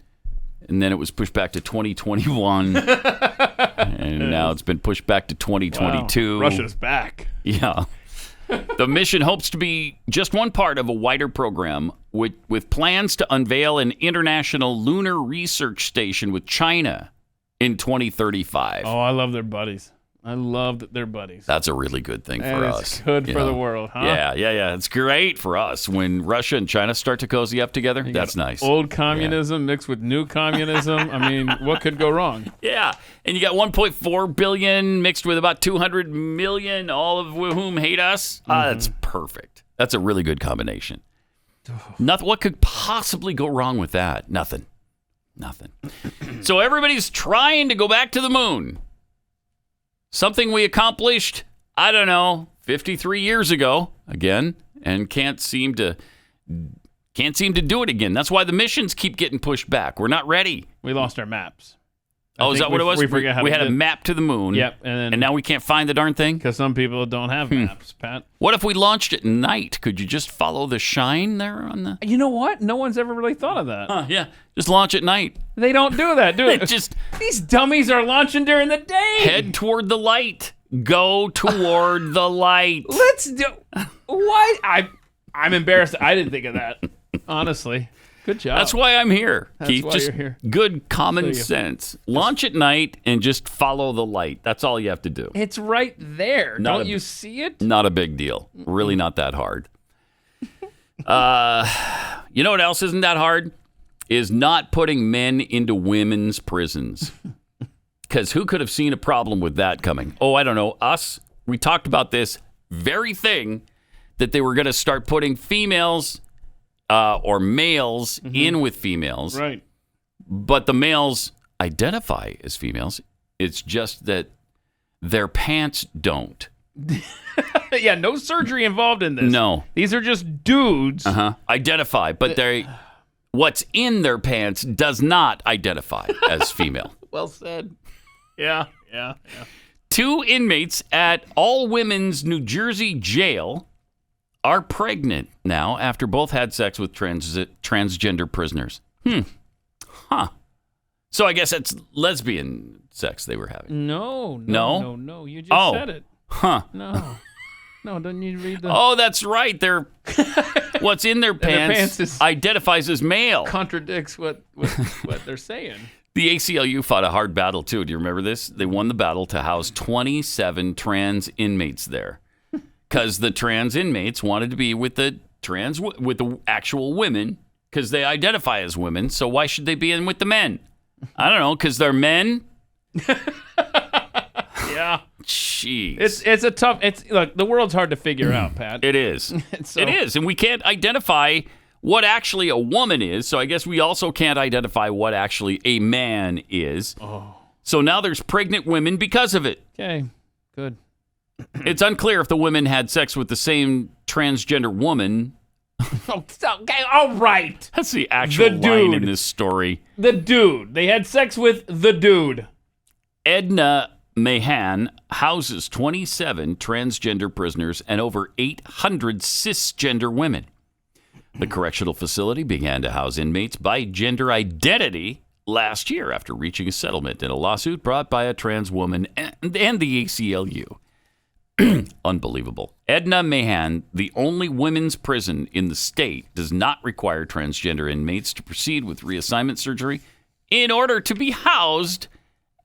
And then it was pushed back to 2021. And now it's been pushed back to 2022. Wow. Russia's back. Yeah. The mission hopes to be just one part of a wider program with plans to unveil an international lunar research station with China in 2035. Oh, I love their buddies. I love that they're buddies. That's a really good thing for us. It's good for the world, huh? Yeah. It's great for us when Russia and China start to cozy up together. That's nice. Old communism mixed with new communism. I mean, what could go wrong? Yeah. And you got 1.4 billion mixed with about 200 million, all of whom hate us. That's perfect. That's a really good combination. Nothing. What could possibly go wrong with that? Nothing. So everybody's trying to go back to the moon. Something we accomplished, I don't know, 53 years ago, again, and can't seem to do it again. That's why the missions keep getting pushed back. We're not ready. We lost our maps. Oh, is that what it was? We had a map to the moon. Yep. And now we can't find the darn thing? Because some people don't have maps, Pat. What if we launched at night? Could you just follow the shine there on the... You know what? No one's ever really thought of that. Yeah. Just launch at night. They don't do that, do they? These dummies are launching during the day. Head toward the light. Go toward the light. Let's do... Why? I'm embarrassed. I didn't think of that, honestly. Good job. That's why I'm here, That's Keith. why Just you're here. good common sense. Launch at night and just follow the light. That's all you have to do. It's right there. Don't you see it? Not a big deal. Really not that hard. You know what else isn't that hard? Is not putting men into women's prisons. Because who could have seen a problem with that coming? Oh, I don't know. Us. We talked about this very thing that they were going to start putting females or males in with females. Right. But the males identify as females. It's just that their pants don't. Yeah, no surgery involved in this. No. These are just dudes. Identify, but what's in their pants does not identify as female. Well said. Yeah. 2 inmates at all-women's New Jersey jail are pregnant now after both had sex with transgender prisoners. So I guess that's lesbian sex they were having. No. You just said it. No, don't you read the... Oh, that's right. What's in their pants identifies as male. Contradicts what they're saying. The ACLU fought a hard battle, too. Do you remember this? They won the battle to house 27 trans inmates there. Because the trans inmates wanted to be with the actual women, because they identify as women. So why should they be in with the men? I don't know, because they're men. Yeah. Jeez. It's a tough. Look, the world's hard to figure out, Pat. It is. It is, and we can't identify what actually a woman is. So I guess we also can't identify what actually a man is. Oh. So now there's pregnant women because of it. Okay. Good. It's unclear if the women had sex with the same transgender woman. Okay, all right. That's the actual line in this story. The dude. They had sex with the dude. Edna Mahan houses 27 transgender prisoners and over 800 cisgender women. The correctional facility began to house inmates by gender identity last year after reaching a settlement in a lawsuit brought by a trans woman and the ACLU. Unbelievable. Edna Mahan, the only women's prison in the state, does not require transgender inmates to proceed with reassignment surgery in order to be housed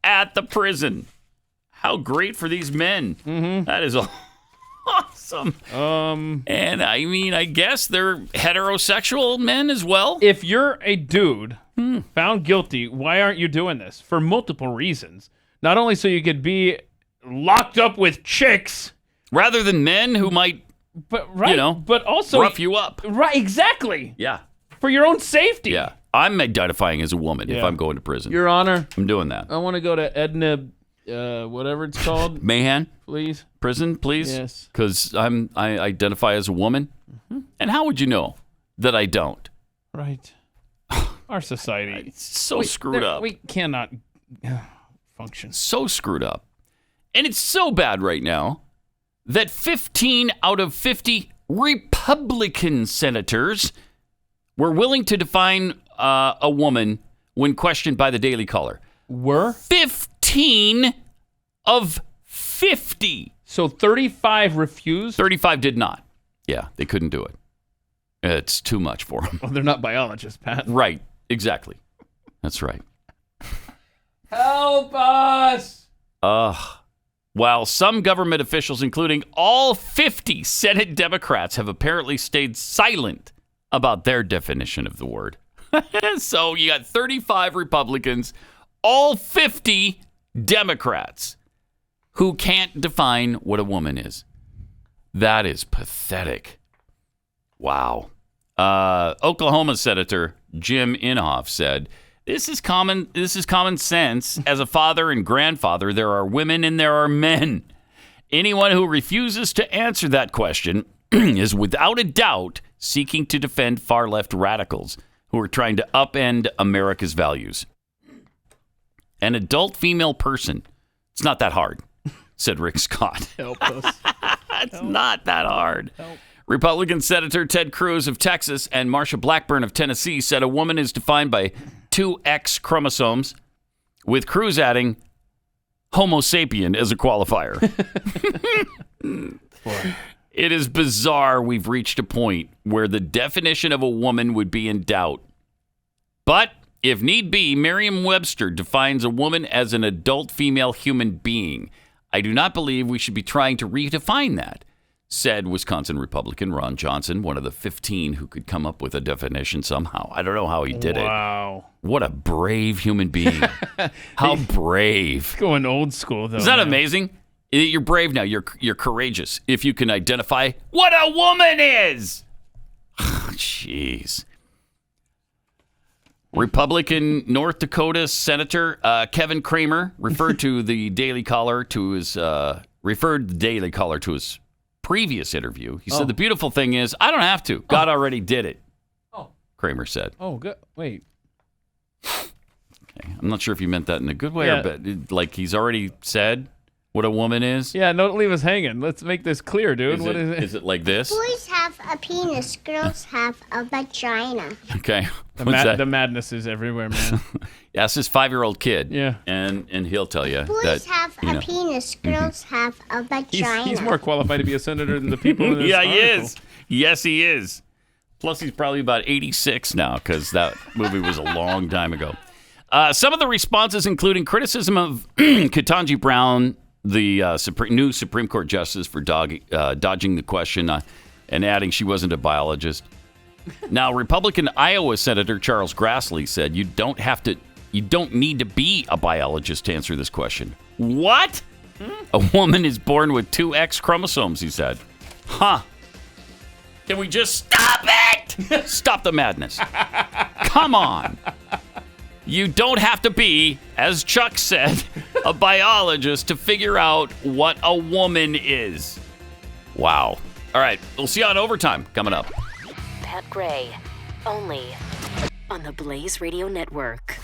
at the prison. How great for these men. That is awesome. And I mean, I guess they're heterosexual men as well. If you're a dude found guilty, why aren't you doing this? For multiple reasons. Not only so you could be locked up with chicks rather than men who might, but also rough you up. Right, exactly. Yeah. For your own safety. Yeah. I'm identifying as a woman if I'm going to prison. Your Honor. I'm doing that. I want to go to Edna, whatever it's called. Mahan? Please. Prison, please? Yes. Because I identify as a woman. Mm-hmm. And how would you know that I don't? Right. Our society. It's so screwed up. We cannot function. So screwed up. And it's so bad right now that 15 out of 50 Republican senators were willing to define a woman when questioned by the Daily Caller. Were? 15 of 50. So 35 refused? 35 did not. Yeah, they couldn't do it. It's too much for them. Well, they're not biologists, Pat. Right, exactly. That's right. Help us! While some government officials, including all 50 Senate Democrats, have apparently stayed silent about their definition of the word. So you got 35 Republicans, all 50 Democrats who can't define what a woman is. That is pathetic. Wow. Oklahoma Senator Jim Inhofe said, This is common sense. As a father and grandfather, there are women and there are men. Anyone who refuses to answer that question is without a doubt seeking to defend far-left radicals who are trying to upend America's values. An adult female person. It's not that hard, said Rick Scott. Help us. It's not that hard. Help. Republican Senator Ted Cruz of Texas and Marsha Blackburn of Tennessee said a woman is defined by 2 X chromosomes, with Cruz adding Homo sapien as a qualifier. It is bizarre we've reached a point where the definition of a woman would be in doubt. But if need be, Merriam-Webster defines a woman as an adult female human being. I do not believe we should be trying to redefine that, said Wisconsin Republican Ron Johnson, one of the 15 who could come up with a definition somehow. I don't know how he did it. Wow. What a brave human being. How brave. Going old school, though. Isn't that amazing? You're brave now. You're courageous if you can identify what a woman is. Jeez. Republican North Dakota Senator Kevin Cramer referred the Daily Caller to his previous interview. He said the beautiful thing is I don't have to. God already did it. Oh, Kramer said. Oh, good. Wait. Okay. I'm not sure if you meant that in a good way or bad. Like he's already said what a woman is. Yeah, don't leave us hanging. Let's make this clear, dude. What is it? Is it like this? Boys have a penis. Girls have a vagina. Okay. The madness is everywhere, man. Yeah, it's this 5-year-old kid. Yeah. And he'll tell you Boys have a penis. Girls have a vagina. He's more qualified to be a senator than the people in this Yeah, article. he is. Yes, he is. Plus, he's probably about 86 now because that movie was a long time ago. Some of the responses including criticism of Ketanji Brown, the new Supreme Court justice, for dodging the question and adding she wasn't a biologist. Now, Republican Iowa Senator Charles Grassley said you don't need to be a biologist to answer this question. What? A woman is born with 2 X chromosomes, he said. Huh. Can we just stop it? Stop the madness. Come on. You don't have to be, as Chuck said, a biologist to figure out what a woman is. Wow. All right, we'll see you on Overtime coming up. Pat Gray, only on the Blaze Radio Network.